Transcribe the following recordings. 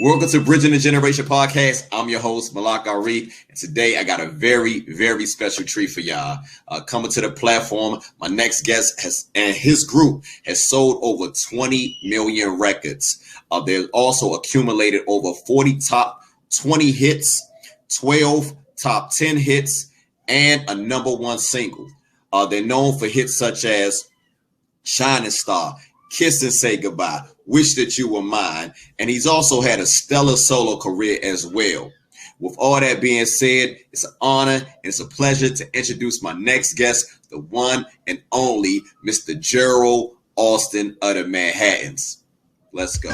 Welcome to Bridging the Generation podcast. I'm your host, Malak Arif, and today I got a very, very special treat for y'all. Coming to the platform, my next guest and his group has sold over 20 million records. They've also accumulated over 40 top 20 hits, 12 top 10 hits, and a number one single. They're known for hits such as Shining Star, Kiss and Say Goodbye, Wish That You Were Mine, and he's also had a stellar solo career as well. With all that being said, it's an honor and it's a pleasure to introduce my next guest, the one and only Mr. Gerald Alston of the Manhattans. Let's go.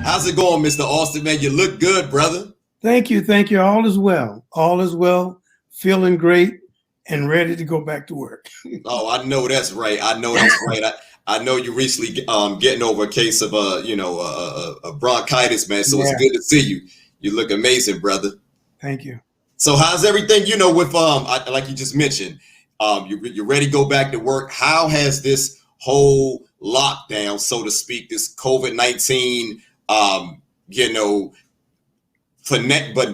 How's it going, Mr. Alston, man? You look good, brother. Thank you. Thank you. All is well. All is well. Feeling great and ready to go back to work. Oh, I know that's right. I know that's right. I know you recently getting over a case of a bronchitis, man. So It's good to see you. You look amazing, brother. Thank you. So how's everything? With like you just mentioned, you're ready to go back to work. How has this whole lockdown, so to speak, this COVID-19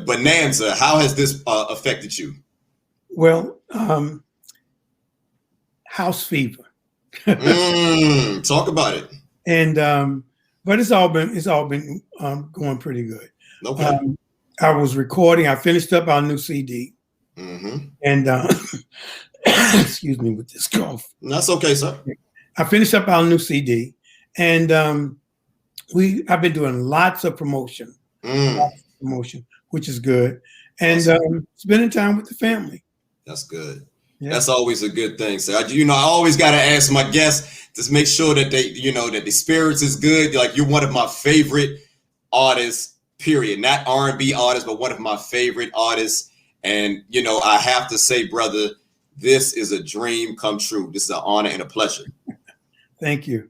bonanza, how has this affected you? Well, house fever. Talk about it. And but it's all been going pretty good. Okay. I was recording. I finished up our new CD. Mm-hmm. And excuse me with this cough. That's okay, sir. I finished up our new CD, and I've been doing lots of promotion, which is good, and spending time with the family. That's good. Yeah. That's always a good thing. So I always got to ask my guests to make sure that that the spirits is good. Like, you're one of my favorite artists, period. Not R&B artists, but one of my favorite artists. And I have to say, brother, this is a dream come true. This is an honor and a pleasure. Thank you.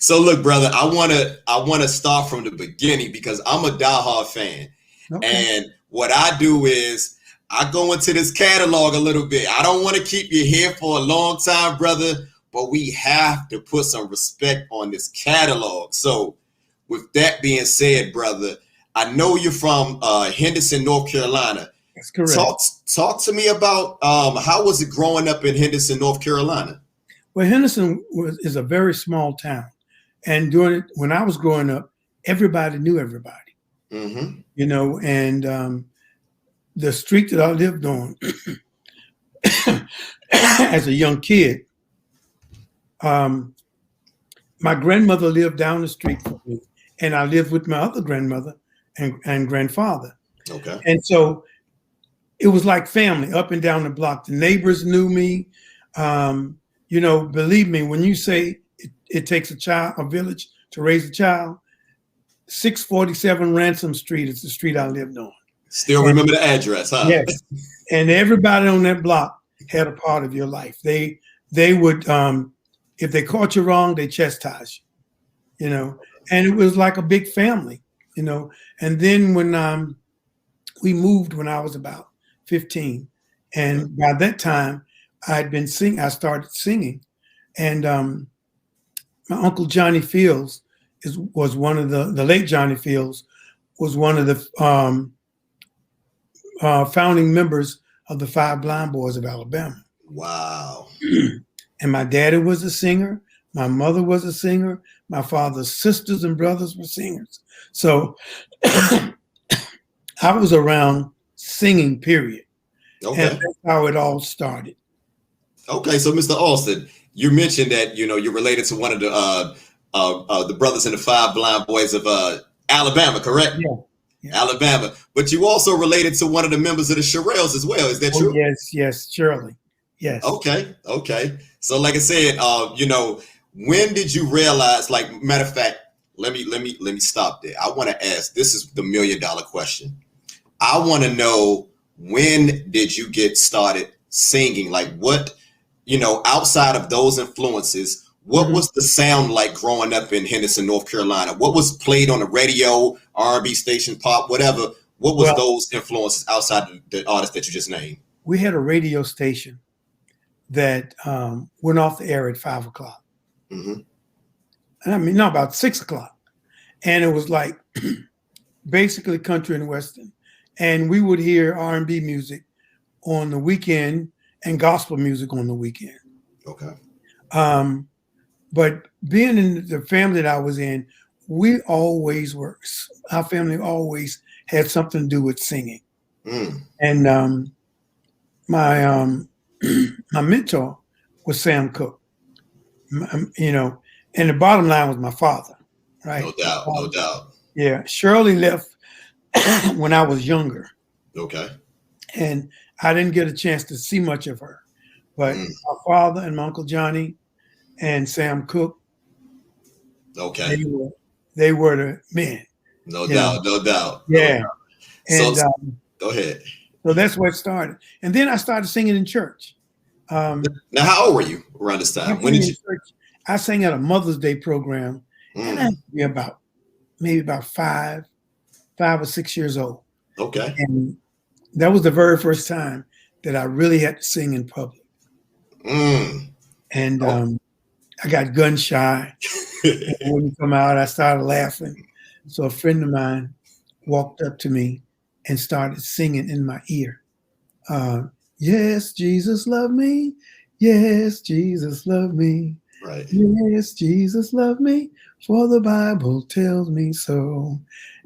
So look, brother, I wanna start from the beginning because I'm a diehard fan. Okay. And what I do is I go into this catalog a little bit. I don't want to keep you here for a long time, brother, but we have to put some respect on this catalog. So with that being said, brother, I know you're from Henderson, North Carolina. That's correct. Talk to me about how was it growing up in Henderson, North Carolina? Well, Henderson is a very small town, and when I was growing up, everybody knew everybody. Mm-hmm. And the street that I lived on as a young kid, my grandmother lived down the street from me, and I lived with my other grandmother and grandfather. Okay. And so it was like family up and down the block. The neighbors knew me. Believe me, when you say it takes a village to raise a child, 647 Ransom Street is the street I lived on. Still remember the address, huh? Yes. And everybody on that block had a part of your life. They would, if they caught you wrong, they chastise you, and it was like a big family, And then when we moved when I was about 15, and by that time, I started singing, and my uncle Johnny Fields was one of the late Johnny Fields was one of the founding members of the Five Blind Boys of Alabama. Wow. And my daddy was a singer. My mother was a singer. My father's sisters and brothers were singers. So I was around singing, period. Okay. And that's how it all started. Okay, so Mr. Alston, you mentioned that you're related to one of the brothers in the Five Blind Boys of Alabama, correct? Yeah. Alabama, but you also related to one of the members of the Shirelles as well. Is that true? Yes, Shirley. Yes. Okay. So like I said, when did you realize, like, matter of fact, let me stop there. I want to ask, this is the $1 million question. I want to know, when did you get started singing? Like, what, outside of those influences, what was the sound like growing up in Henderson, North Carolina? What was played on the radio, R&B station, pop, whatever? What was those influences outside the artists that you just named? We had a radio station that went off the air at 5 o'clock. Mm-hmm. And I mean, no, about 6 o'clock. And it was like basically country and Western. And we would hear R&B music on the weekend and gospel music on the weekend. Okay. But being in the family that I was in, our family always had something to do with singing. And my mentor was Sam Cooke, and the bottom line was my father, right? No doubt. Yeah, Shirley left when I was younger. Okay. And I didn't get a chance to see much of her, but my father and my Uncle Johnny and Sam Cooke, okay, they were the men. No doubt. Yeah. And go ahead. So that's where it started. And then I started singing in church. Now, how old were you around this time? When did you? I sang at a Mother's Day program, and I had to be maybe about 5 or 6 years old. Okay. And that was the very first time that I really had to sing in public. And I got gun shy. And when you come out, I started laughing. So a friend of mine walked up to me and started singing in my ear. Yes, Jesus loved me. Yes, Jesus loved me. Right. Yes, Jesus loved me, for the Bible tells me so.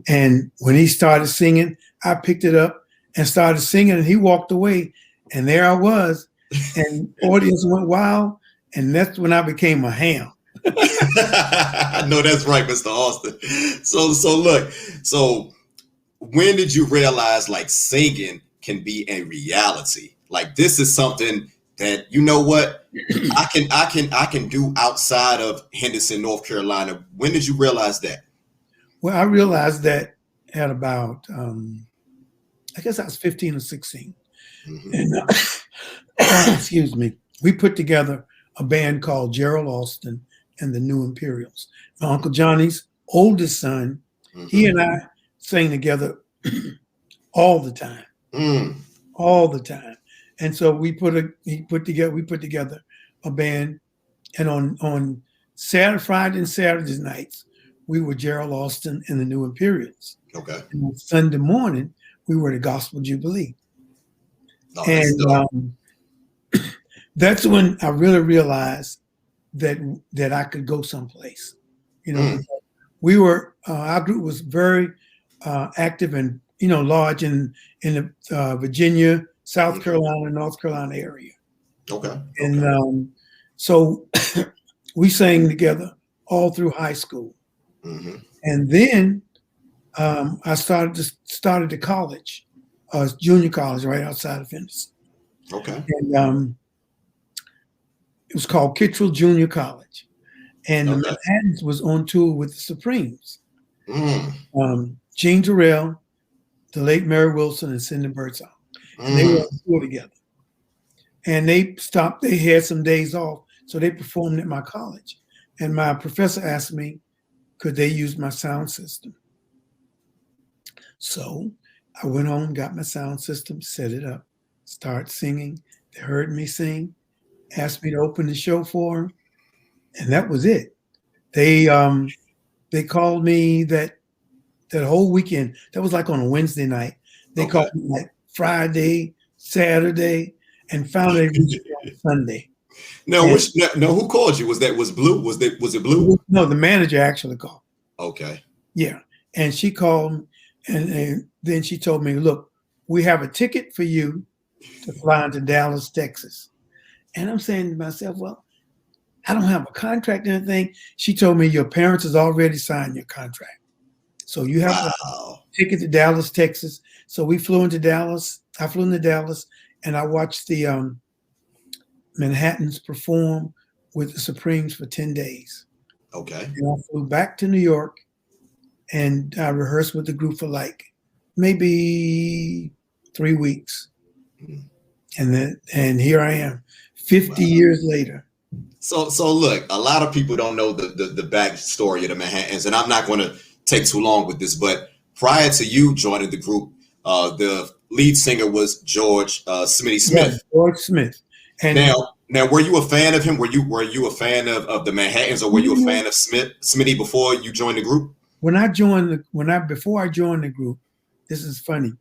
And when he started singing, I picked it up and started singing, and he walked away. And there I was, and the audience went wild. And that's when I became a ham. I know that's right, Mr. Alston. So look, when did you realize, like, singing can be a reality? Like, this is something that, you know what, I can do outside of Henderson, North Carolina. When did you realize that? Well, I realized that at about, I guess I was 15 or 16. And excuse me, we put together a band called Gerald Alston and the New Imperials. My Uncle Johnny's oldest son, he and I sang together all the time. All the time. And so we put together a band, and on Friday and Saturday nights, we were Gerald Alston and the New Imperials. Okay. And on Sunday morning, we were the Gospel Jubilee. Oh, and that's when I really realized that I could go someplace. We were our group was very active and large in the Virginia, South Carolina, North Carolina area. Okay. And so we sang together all through high school. And then I started the college, junior college right outside of Henderson. Okay. And it was called Kittrell Junior College. And the Manhattans was on tour with the Supremes. Gene Terrell, the late Mary Wilson, and Cindy Birdsong. And they were on tour together. And they had some days off, so they performed at my college. And my professor asked me, could they use my sound system? So I went home, got my sound system, set it up, started singing. They heard me sing, asked me to open the show for them, and that was it. They called me that whole weekend. That was like on a Wednesday night. They called me like Friday, Saturday, and finally reached on Sunday. Now, who called you? Was Blue? Was it Blue? No, the manager actually called. Okay. Yeah, and she called, and then she told me, "Look, we have a ticket for you to fly into Dallas, Texas." And I'm saying to myself, "Well, I don't have a contract or anything." She told me, "Your parents has already signed your contract, so you have a ticket to Dallas, Texas." So we flew into Dallas. I flew into Dallas, and I watched the Manhattans perform with the Supremes for 10 days. Okay. And I flew back to New York, and I rehearsed with the group for like maybe 3 weeks. Mm. And here I am, 50 years later. So look, a lot of people don't know the backstory of the Manhattans, and I'm not going to take too long with this, but prior to you joining the group, the lead singer was George Smitty Smith. Yes, George Smith. And now, were you a fan of him? Were you a fan of the Manhattans, or were you a fan of Smitty before you joined the group? Before I joined the group, this is funny.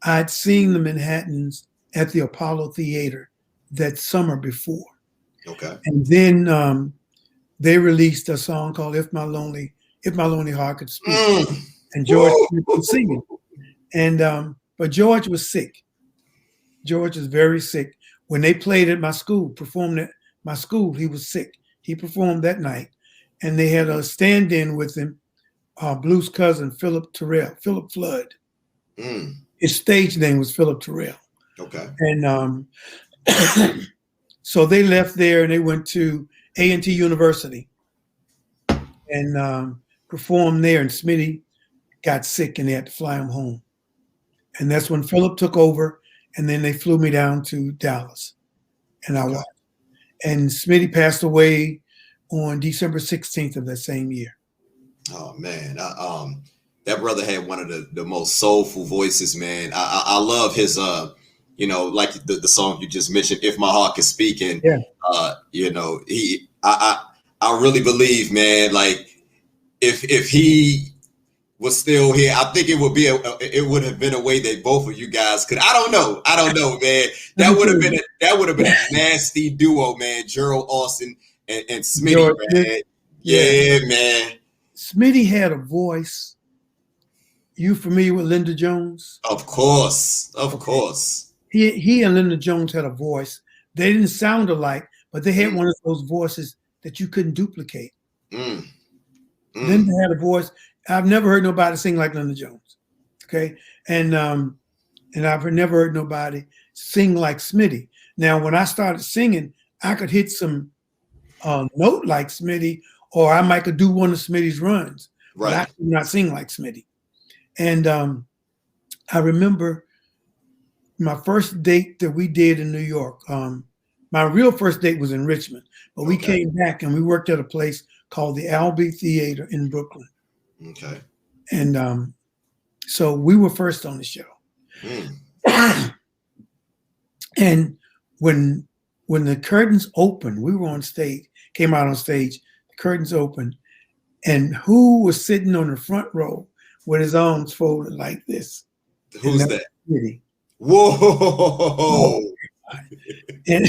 I'd seen the Manhattans at the Apollo Theater that summer before. Okay. And then they released a song called If My Lonely Heart Could Speak. And George was singing. And but George was sick. George was very sick. When they played at my school, performed at my school, he was sick. He performed that night. And they had a stand-in with him, blues cousin, Philip Flood. His stage name was Philip Terrell. Okay. And so they left there and they went to A&T University and performed there. And Smitty got sick and they had to fly him home. And that's when Philip took over. And then they flew me down to Dallas. And I watched. And Smitty passed away on December 16th of that same year. Oh, man. That brother had one of the most soulful voices, man. I love his, like the song you just mentioned, If My Heart Could Speak. And, I really believe, man, like if he was still here, I think it would have been a way that both of you guys could. I don't know, man. That would have been a nasty duo, man. Gerald Alston and Smitty, man. Yeah, man. Smitty had a voice. You familiar with Linda Jones? Of course. He and Linda Jones had a voice. They didn't sound alike, but they had one of those voices that you couldn't duplicate. Linda had a voice. I've never heard nobody sing like Linda Jones. Okay. And I've never heard nobody sing like Smitty. Now, when I started singing, I could hit some note like Smitty, or I might could do one of Smitty's runs. Right. But I could not sing like Smitty. And I remember my first date that we did in New York. My real first date was in Richmond, but we came back and we worked at a place called the Albee Theater in Brooklyn. Okay. And so we were first on the show. And when the curtains opened, we were on stage, came out on stage, the curtains opened, and who was sitting on the front row with his arms folded like this? Who's that? Smitty. Whoa. And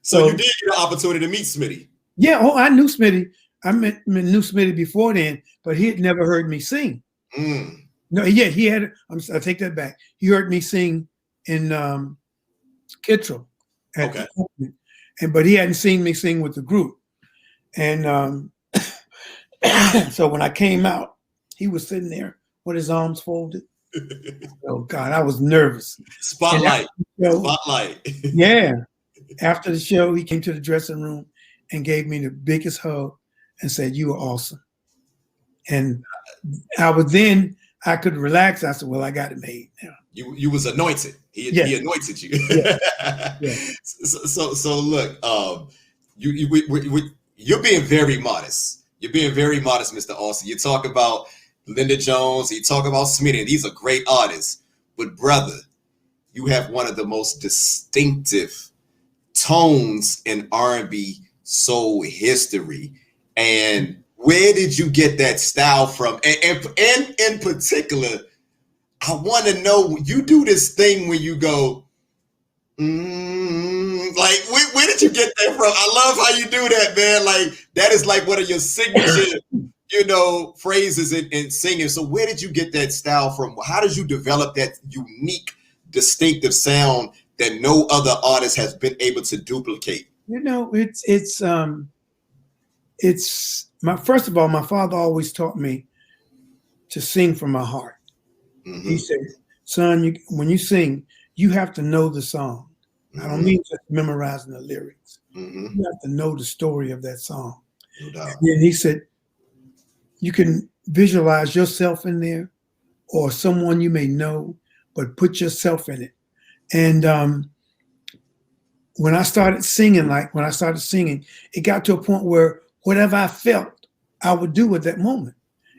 so you did get an opportunity to meet Smitty. Yeah, I knew Smitty. I knew Smitty before then, but he had never heard me sing. No, yeah, he had. I take that back. He heard me sing in Kittrell, but he hadn't seen me sing with the group. And so when I came out, he was sitting there with his arms folded. Oh God, I was nervous. Spotlight. Yeah. After the show, he came to the dressing room and gave me the biggest hug and said, "You are awesome." And I could relax. I said, "Well, I got it made now." You was anointed. He anointed you. Yeah. So look, you're being very modest. You're being very modest, Mr. Alston. You talk about Linda Jones. You talk about Smitty. These are great artists. But brother, you have one of the most distinctive tones in R&B soul history. And where did you get that style from? And in particular, I want to know, you do this thing when you go, like, where did you get that from? I love how you do that, man. Like, that is like one of your signature, phrases in singing. So where did you get that style from? How did you develop that unique, distinctive sound that no other artist has been able to duplicate? First of all, my father always taught me to sing from my heart. He said, "Son, when you sing, you have to know the song. I don't mean just memorizing the lyrics. Mm-hmm. You have to know the story of that song. No doubt. And he said, you can visualize yourself in there or someone you may know, but put yourself in it. And when I started singing, it got to a point where whatever I felt, I would do at that moment.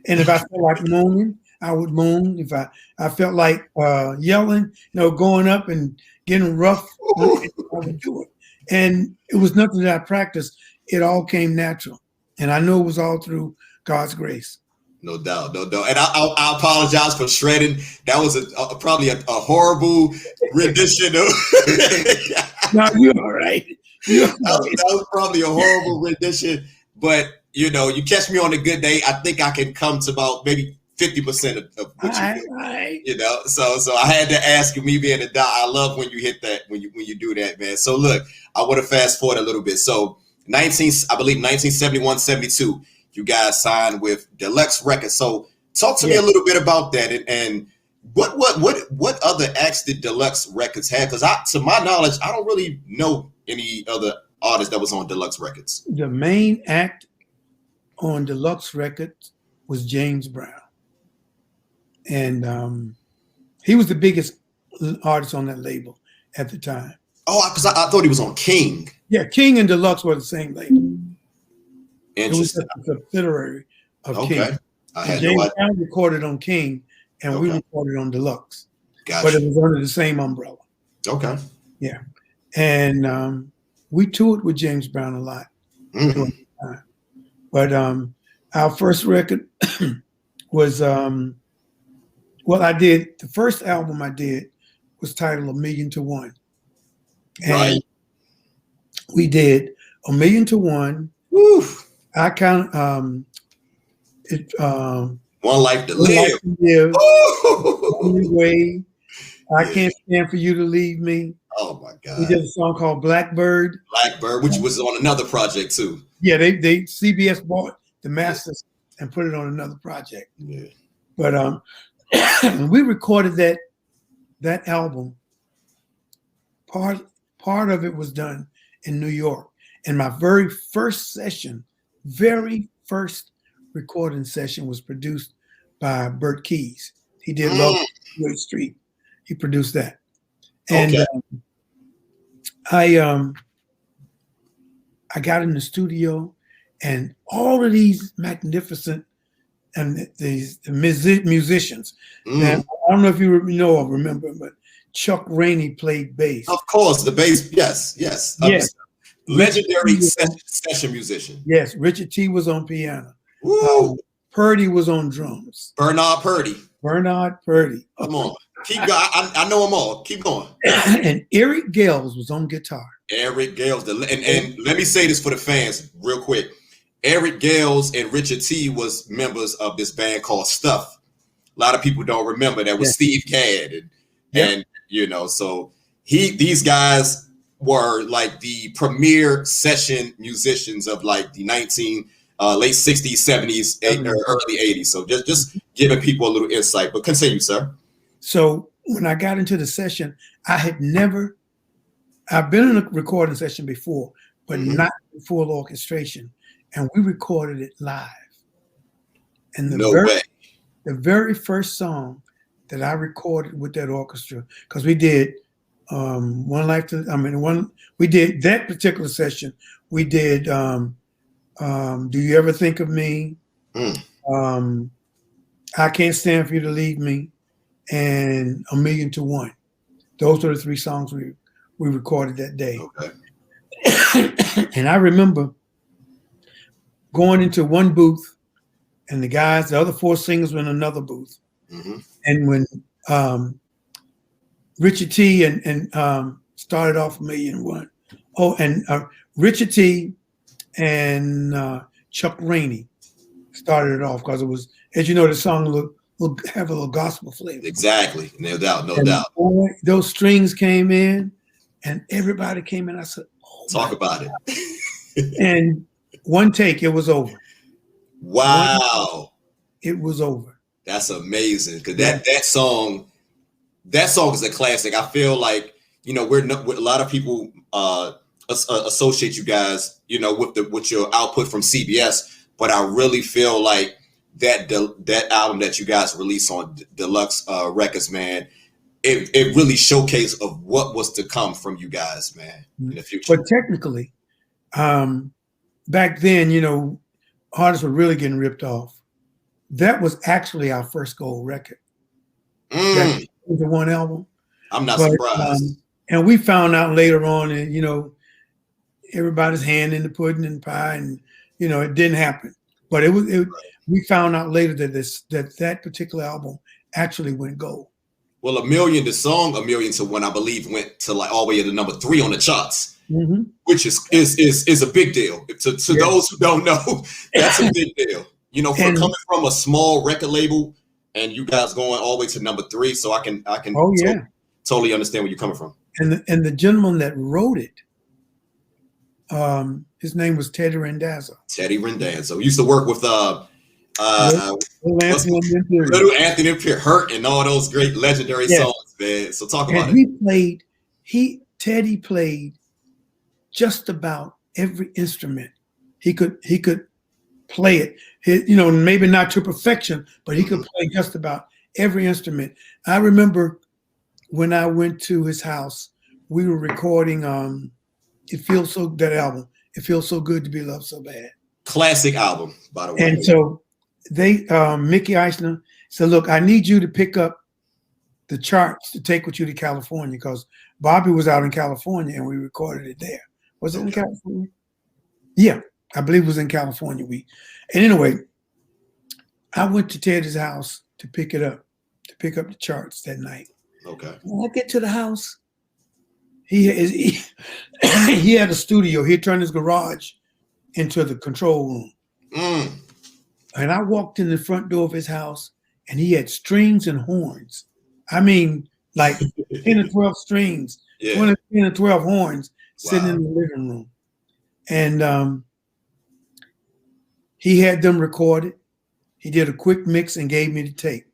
And if I felt like moaning, I would moan. If I felt like yelling, going up and getting rough, I would do it. And it was nothing that I practiced. It all came natural. And I know it was all through God's grace. No doubt, no doubt. And I apologize for shredding. That was probably a horrible rendition of. No, you're all right. That was probably a horrible rendition. But, you catch me on a good day, I think I can come to about maybe 50% of what you do. So I had to ask you, me being a doc, I love when you hit that, when you do that, man. So look, I want to fast forward a little bit. So 1971, 72, you guys signed with Deluxe Records. So talk to me a little bit about that, and what other acts did Deluxe Records have? Because to my knowledge, I don't really know any other artist that was on Deluxe Records. The main act on Deluxe Records was James Brown. And he was the biggest artist on that label at the time. Oh, because I thought he was on King. Yeah, King and Deluxe were the same label. Interesting. It was a subsidiary of King. James Brown recorded on King, and we recorded on Deluxe. Gotcha. But it was under the same umbrella. Okay. Yeah. And we toured with James Brown a lot. Mm-hmm. But our first record was, the first album I did was titled A Million to One. And we did A Million to One. Woo. I count One Life to Live. Only Way. I Can't Stand for You to Leave Me. Oh my God. We did a song called Blackbird. Blackbird, which was on another project too. Yeah, they CBS bought the masters and put it on another project. Yeah. But we recorded that album. Part of it was done in New York. And my very first recording session was produced by Bert Keys. He did Love on Wade Street. He produced that. And I got in the studio, and all of these magnificent and these musicians. Now, I don't know if you know or remember, but Chuck Rainey played bass. Of course, the bass. Yes. Yes. Legendary session musician. Yes, Richard T was on piano. Purdy was on drums. Bernard Purdy. Come on. Keep going. I know them all. Keep going. And Eric Gales was on guitar. Eric Gales. And let me say this for the fans real quick. Eric Gales and Richard T was members of this band called Stuff. A lot of people don't remember that was Steve Gadd. And so these guys were like the premier session musicians of like the late 60s, 70s, or early 80s. So just giving people a little insight. But continue, sir. So when I got into the session, I've been in a recording session before, but not full orchestration. And we recorded it live. And the very first song that I recorded with that orchestra, because we did we did that particular session. We did Do You Ever Think of Me? I Can't Stand for You to Leave Me, and A Million to One. Those are the three songs we recorded that day. Okay. And I remember going into one booth, and the other four singers were in another booth. Mm-hmm. And when Richard T and started off A Million and One. Oh, and Richard T and Chuck Rainey started it off because it was, as you know, the song will have a little gospel flavor. Exactly. No doubt. Boy, those strings came in, and everybody came in. I said, talk about it. And one take, it was over. Wow. It was over. That's amazing. Because that song is a classic. I feel like, you know, a lot of people associate you guys, you know, with your output from CBS, but I really feel like that album that you guys released on Deluxe Records, man, it really showcased of what was to come from you guys, man, in the future. But technically, back then, you know, artists were really getting ripped off. That was actually our first gold record. That was the one album. I'm not surprised. And we found out later on, and you know, everybody's hand in the pudding and pie, and you know, it didn't happen. But we found out later that that particular album actually went gold. Well, the song "A Million to One," I believe, went to like all the way to number 3 on the charts, which is a big deal. To those who don't know, that's a big deal. You know, coming from a small record label and you guys going all the way to number 3, so I can totally understand where you're coming from. And the gentleman that wrote it, his name was Teddy Randazzo. Teddy Randazzo. We used to work with Little Anthony and Pierre, Hurt, and all those great legendary songs, man. So talk about it. Teddy played just about every instrument. He could play it. You know, maybe not to perfection, but he could play just about every instrument. I remember when I went to his house, we were recording that album. It Feels So Good to Be Loved So Bad. Classic album, by the way. And so Mickey Eisner said, look, I need you to pick up the charts to take with you to California, because Bobby was out in California and we recorded it there. Was it in California? Yeah, I believe it was in California. And anyway, I went to Teddy's house to pick it up, to pick up the charts that night. Okay. When I get to the house, he had a studio. He had turned his garage into the control room. And I walked in the front door of his house and he had strings and horns. I mean, like 10 or 12 strings, 10 or 12 horns sitting in the living room. And he had them recorded. He did a quick mix and gave me the tape.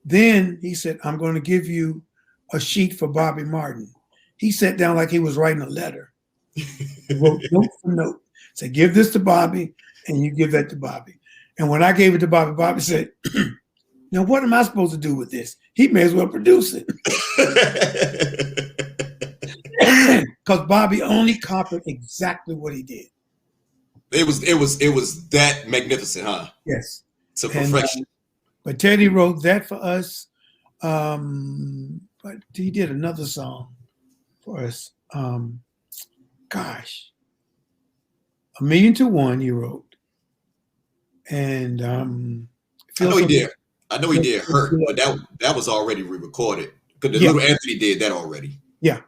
Then he said, I'm going to give you a sheet for Bobby Martin. He sat down like he was writing a letter. He wrote note for note. Said, give this to Bobby and you give that to Bobby. And when I gave it to Bobby, Bobby said, now what am I supposed to do with this? He may as well produce it. Because Bobby only copied exactly what he did. It was that magnificent, huh? Yes. To perfection. But Teddy wrote that for us. But he did another song for us. Gosh. A Million to One he wrote. And I know he did. I know he did Hurt, but that was already re-recorded. Because Little Anthony did that already. Yeah.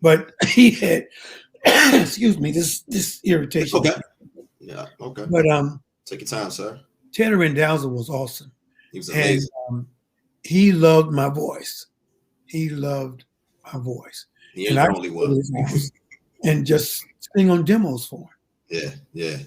But he had excuse me, this irritation. Okay. Yeah, okay. But take your time, sir. Teddy Randazzo was awesome. He was amazing. And, he loved my voice. He loved my voice. He only was. And just sing on demos for him. Yeah.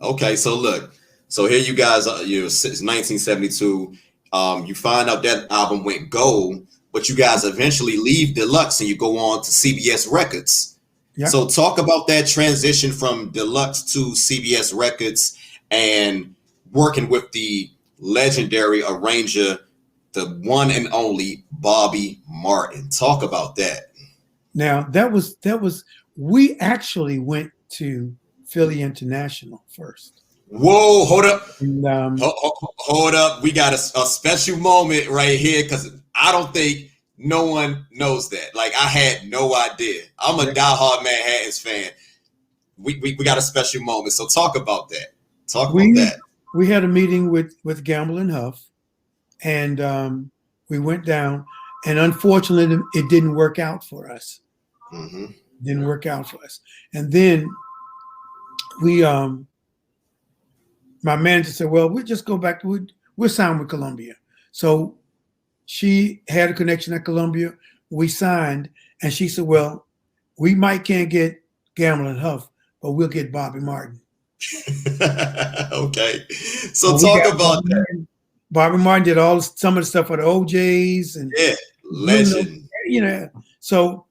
Okay, so look. So here you guys are, since 1972. You find out that album went gold, but you guys eventually leave Deluxe and you go on to CBS Records. Yeah. So talk about that transition from Deluxe to CBS Records and working with the legendary arranger, the one and only Bobby Martin. Talk about that. Now that was we actually went to Philly International first. Whoa, hold up. And, hold up. We got a special moment right here because I don't think no one knows that. Like, I had no idea. I'm a diehard Manhattans fan. We got a special moment. So talk about that. Talk about that. We had a meeting with Gamble and Huff, and we went down, and unfortunately, it didn't work out for us. Mm-hmm. It didn't work out for us. And then we my manager said, well, we'll just go back to, we'll sign with Columbia. So she had a connection at Columbia. We signed, and she said, well, we can't get Gamble and Huff, but we'll get Bobby Martin. Okay. So talk about that. Bobby Martin did some of the stuff for the OJs. And legend. So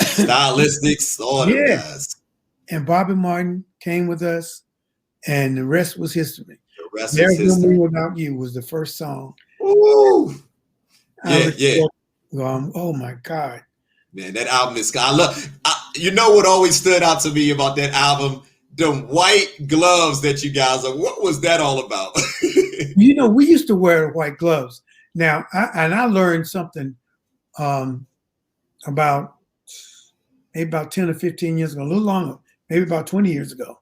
stylistics, all them guys. And Bobby Martin came with us, and the rest was history. The rest was history. Without You was the first song. Ooh. Yeah. Oh my God. Man, that album is, you know what always stood out to me about that album? The white gloves that you guys are, what was that all about? You know, we used to wear white gloves. Now, I learned something about maybe about 10 or 15 years ago, a little longer, maybe about 20 years ago.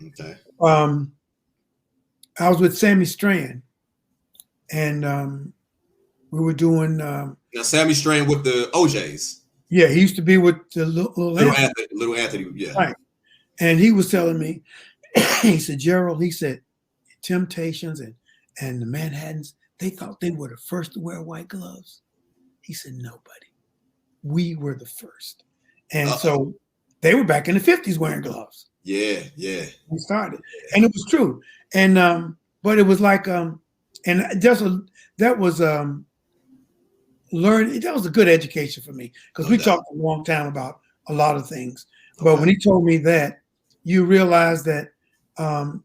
Okay. I was with Sammy Strand, and we were doing. Now, Sammy Strand with the OJs. Yeah, he used to be with the little Anthony, yeah. Right. And he was telling me, he said, Gerald, he said, Temptations and the Manhattans, they thought they were the first to wear white gloves. He said, nobody. We were the first. And so they were back in the 50s wearing gloves. Yeah. We started. And it was true. And but it was like that was learn. That was a good education for me, because we talked a long time about a lot of things. But when he told me that, you realize that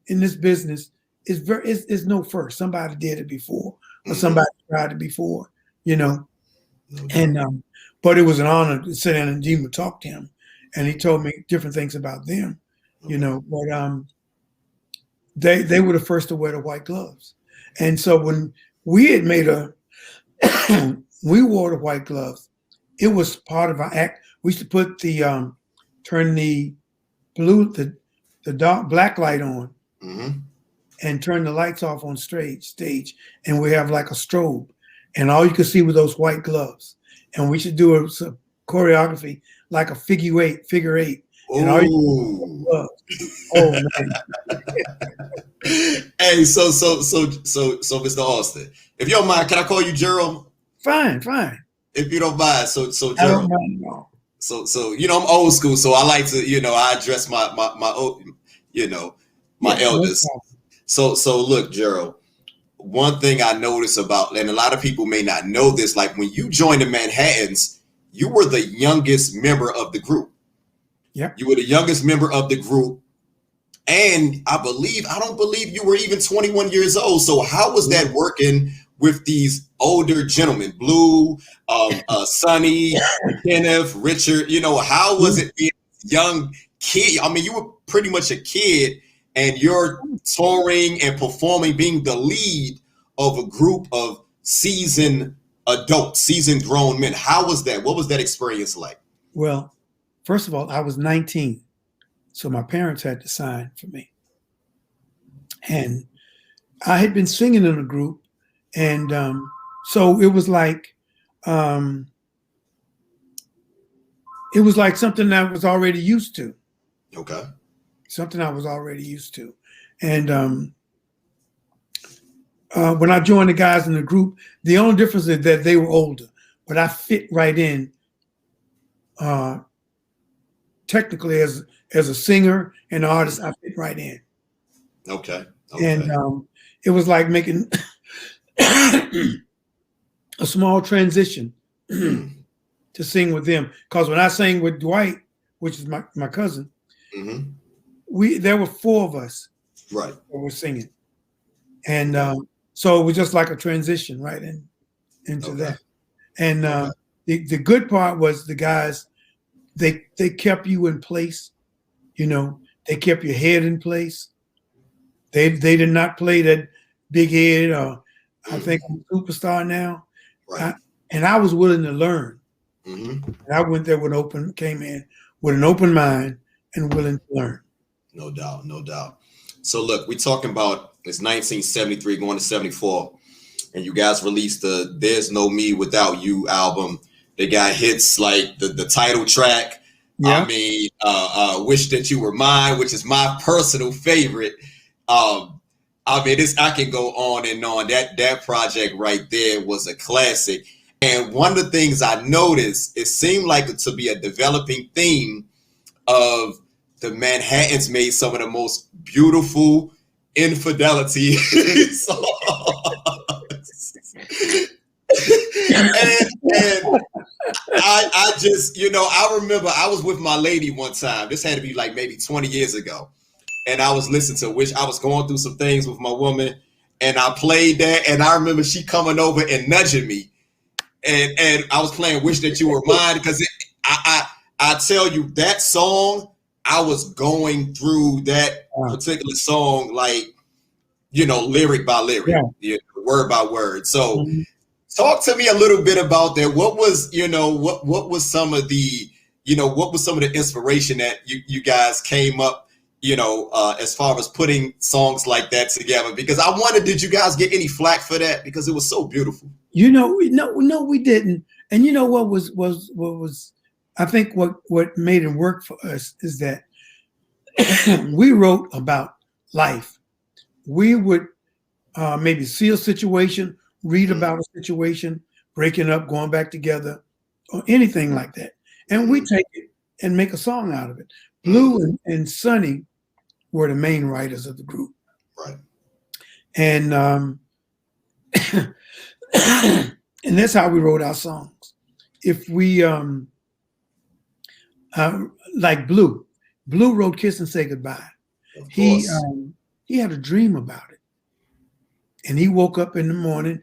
in this business, it's no first. Somebody did it before, or somebody tried it before, you know. And but it was an honor to sit down and Gene would talk to him, and he told me different things about them, you know. But they were the first to wear the white gloves, and so when we had made we wore the white gloves, it was part of our act. We used to put the turn the dark black light on, and turn the lights off on stage, and we have like a strobe, and all you could see were those white gloves. And we should do a choreography like a figure eight. And all you oh man. Hey, so Mr. Alston, if you don't mind, can I call you Gerald? Fine. If you don't mind, so Gerald. I don't mind at all. So you know, I'm old school, so I like to, you know, I address my elders. So look, Gerald, one thing I noticed about, and a lot of people may not know this, like when you joined the Manhattans, you were the youngest member of the group. Yeah. You were the youngest member of the group. And I don't believe you were even 21 years old. So how was that working with these older gentlemen, Blue, Sonny, Kenneth, Richard? You know, how was it being a young kid? I mean, you were pretty much a kid, and you're touring and performing, being the lead of a group of seasoned adults, seasoned grown men. How was that? What was that experience like? Well, first of all, I was 19, so my parents had to sign for me. And I had been singing in a group, and so it was like something I was already used to. Okay. Something I was already used to. And when I joined the guys in the group, the only difference is that they were older, but I fit right in technically as a singer and artist. I fit right in. Okay. And it was like making a small transition to sing with them. Because when I sang with Dwight, which is my cousin, there were four of us, right, that were singing, and so it was just like a transition right into that. And the good part was the guys, they kept you in place, you know. They kept your head in place. They did not play that big head. I think I'm a superstar now, right. And I was willing to learn. And I went there came in with an open mind and willing to learn. No doubt. So look, we're talking about, it's 1973 going to 74, and you guys released the There's No Me Without You album. They got hits like the title track. Yeah. I mean, Wish That You Were Mine, which is my personal favorite. I mean, I can go on and on. That project right there was a classic. And one of the things I noticed, it seemed like it to be a developing theme of the Manhattans made some of the most beautiful infidelity songs. and I just, I remember I was with my lady one time. This had to be like maybe 20 years ago. And I was listening to which I was going through some things with my woman, and I played that, and I remember she coming over and nudging me, and I was playing "Wish That You Were Mine" because I tell you that song, I was going through that particular song like lyric by lyric, word by word. So talk to me a little bit about that. What was what was some of the what was some of the inspiration that you guys came up? As far as putting songs like that together, because I wondered, did you guys get any flack for that? Because it was so beautiful. No, we didn't. And what was I think what made it work for us is that we wrote about life. We would maybe see a situation, read about a situation, breaking up, going back together, or anything like that, and we take it and make a song out of it. Blue and Sonny were the main writers of the group. Right. And and that's how we wrote our songs. If we like Blue wrote "Kiss and Say Goodbye." He had a dream about it, and he woke up in the morning,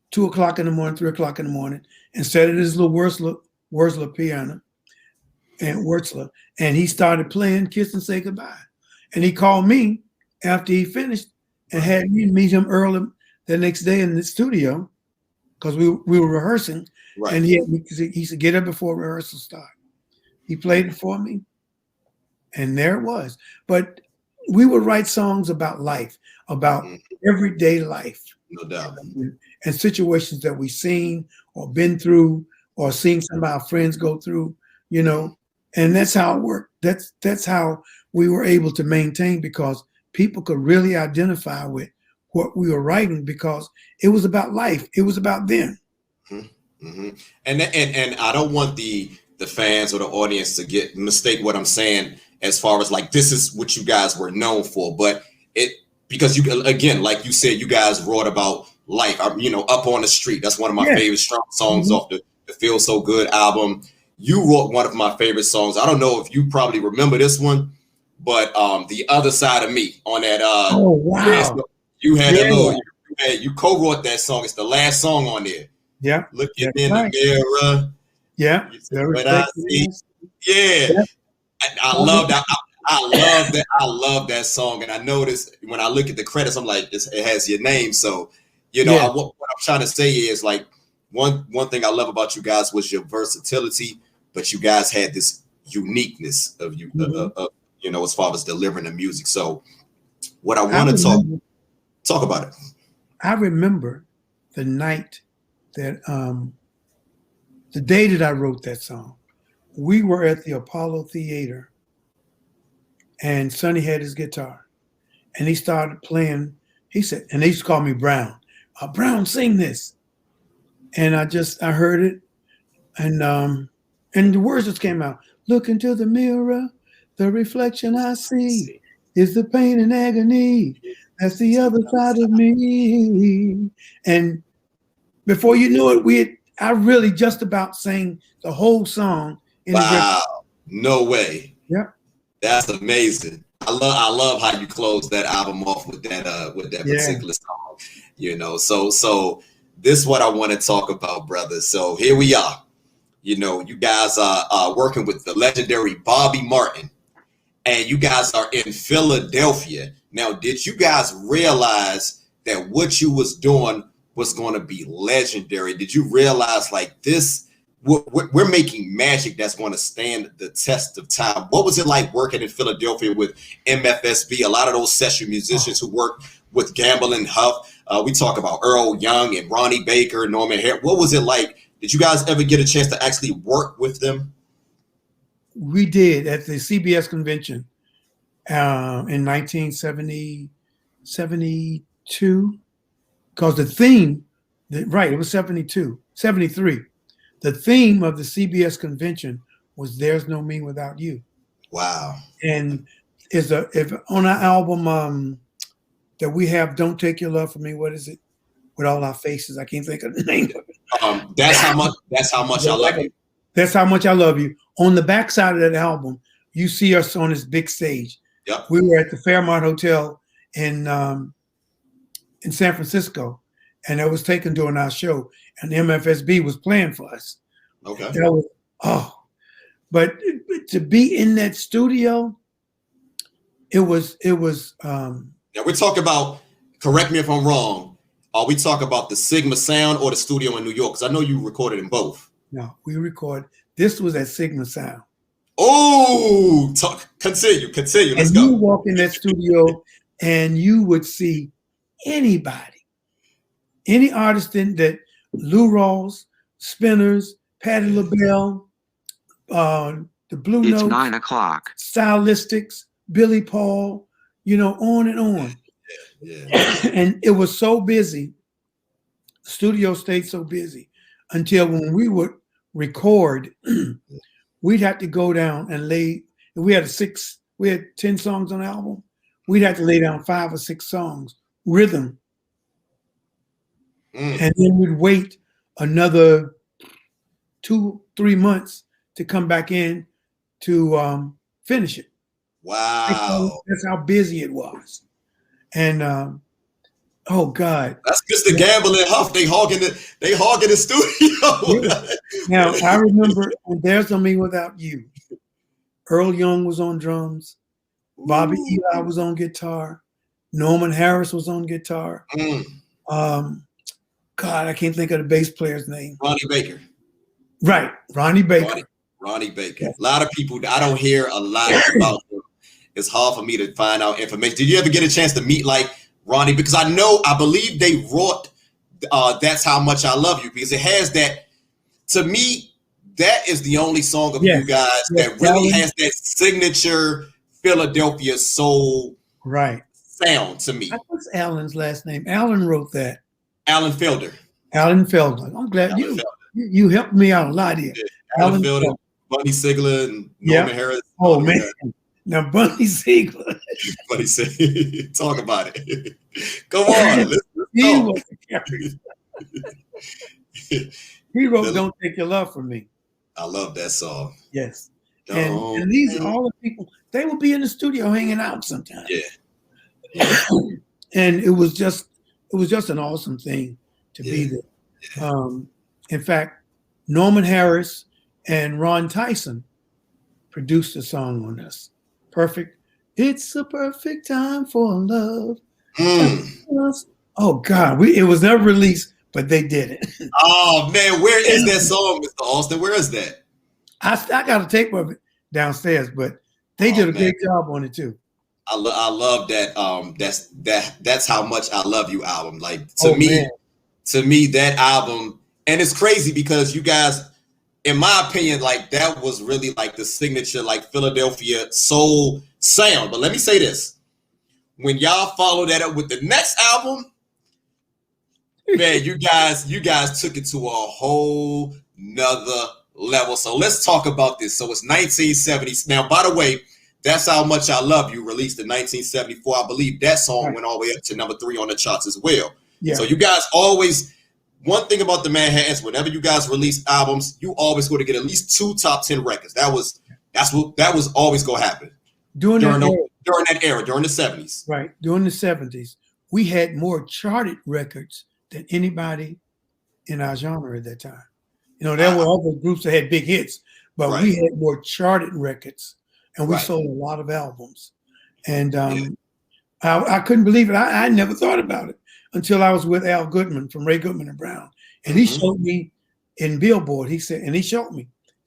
2 o'clock in the morning, 3 o'clock in the morning, and sat at his little Wurzler piano and Wurzler, and he started playing "Kiss and Say Goodbye." And he called me after he finished and had me meet him early the next day in the studio because we were rehearsing. Right. And he said, "Get up before rehearsal start." He played it for me, and there it was. But we would write songs about life, about everyday life. No doubt. And situations that we've seen or been through or seen some of our friends go through, and that's how it worked. That's how we were able to maintain, because people could really identify with what we were writing because it was about life. It was about them. Mm-hmm. And I don't want the fans or the audience to mistake what I'm saying as far as like this is what you guys were known for, but because you, again, like you said, you guys wrote about life. Up on the Street. That's one of my favorite strong songs off the Feel So Good album. You wrote one of my favorite songs. I don't know if you probably remember this one, but The Other Side of Me on that. Oh wow! You had you co-wrote that song. It's the last song on there. Yeah. Looking in the mirror. Yeah. What I see. Yeah. I love that. I love that song. And I noticed when I look at the credits, I'm like, it has your name. So, what I'm trying to say is like one thing I love about you guys was your versatility, but you guys had this uniqueness of you, as far as delivering the music. So what I want to talk about it. I remember the night that, the day that I wrote that song, we were at the Apollo Theater and Sonny had his guitar and he started playing. He said, and they used to call me Brown. Brown, sing this. And I heard it. And the words just came out. Look into the mirror, the reflection I see is the pain and agony. That's the other side of me. And before you knew it, I really just about sang the whole song. Wow. No way. Yeah. That's amazing. I love how you closed that album off with that particular song. So this is what I want to talk about, brother. So here we are. You guys are working with the legendary Bobby Martin, and you guys are in Philadelphia. Now, did you guys realize that what you was doing was going to be legendary? Did you realize like this, we're making magic that's going to stand the test of time? What was it like working in Philadelphia with MFSB? A lot of those session musicians who work with Gamble and Huff. We talk about Earl Young and Ronnie Baker, Norman Hare. What was it like? Did you guys ever get a chance to actually work with them? We did at the CBS convention in 1972, because the theme, it was 73. The theme of the CBS convention was "There's No Me Without You." Wow. And if on our album that we have, "Don't Take Your Love From Me," what is it? With All Our Faces, I can't think of the name of it. That's how much I love you. That's how much I love you. On the backside of that album, you see us on this big stage. Yep. We were at the Fairmont Hotel in San Francisco, and it was taken during our show, and MFSB was playing for us. Okay. That was, but to be in that studio, it was. Now we're talking about. Correct me if I'm wrong. Are we talking about the Sigma Sound or the studio in New York? Because I know you recorded in both. No, we record. This was at Sigma Sound. Oh, continue. Let's go. You walk in that studio, and you would see anybody, any artist that Lou Rawls, Spinners, Patti LaBelle, the Blue Notes. It's 9 o'clock. Stylistics, Billy Paul, on and on. Yeah. And it was so busy. The studio stayed so busy until when we would record, we'd have to go down and lay. If we had 10 songs on the album, we'd have to lay down 5 or 6 songs, rhythm. And then we'd wait another 2-3 months to come back in to finish it. Wow. That's how busy it was. And oh God. That's Mr. Gamble and Huff. They hogging the studio. Now I remember There's No Me Without You. Earl Young was on drums. Bobby Eli was on guitar. Norman Harris was on guitar. God, I can't think of the bass player's name. Ronnie Baker. Right, Ronnie Baker. Ronnie Baker. Yeah. A lot of people, I don't hear a lot about them. It's hard for me to find out information. Did you ever get a chance to meet like Ronnie? Because I believe they wrote That's How Much I Love You, because it has that, to me, that is the only song of you guys that really has that signature Philadelphia soul sound to me. What's Alan's last name? Alan wrote that. Alan Felder. Alan Felder. I'm glad you helped me out a lot here. Yeah. Alan Felder, Bunny Sigler, and Norman Harris. Oh man. Now Bunny Sigler. Bunny Sigler. Talk about it. Come on. He wrote Don't Take Your Love From Me. I love that song. Yes. And these are all the people, they would be in the studio hanging out sometimes. Yeah. And it was just an awesome thing to be there. Yeah. In fact, Norman Harris and Ron Tyson produced a song on us. Perfect. It's a perfect time for love. Oh God, it was never released, but they did it. Oh man, where is that song, Mr. Alston? Where is that? I got a tape of it downstairs, but they did a great job on it too. I love that. That's How Much I Love You album. Like to me, that album, and it's crazy because you guys, in my opinion, like that was really like the signature, like Philadelphia soul sound. But let me say this: when y'all follow that up with the next album, man, you guys took it to a whole nother level. So let's talk about this. So it's 1970s. Now, by the way, That's How Much I Love You, released in 1974. I believe that song went all the way up to number 3 on the charts as well. Yeah. So you guys always, one thing about the Manhattans, whenever you guys release albums, you always go to get at least 2 top 10 records. That was always going to happen during that era, during the 70s. Right. During the 70s, we had more charted records than anybody in our genre at that time. You know, there were other groups that had big hits, but we had more charted records, and we sold a lot of albums. And I couldn't believe it. I never thought about it until I was with Al Goodman from Ray Goodman and Brown. And he showed me in Billboard, he said,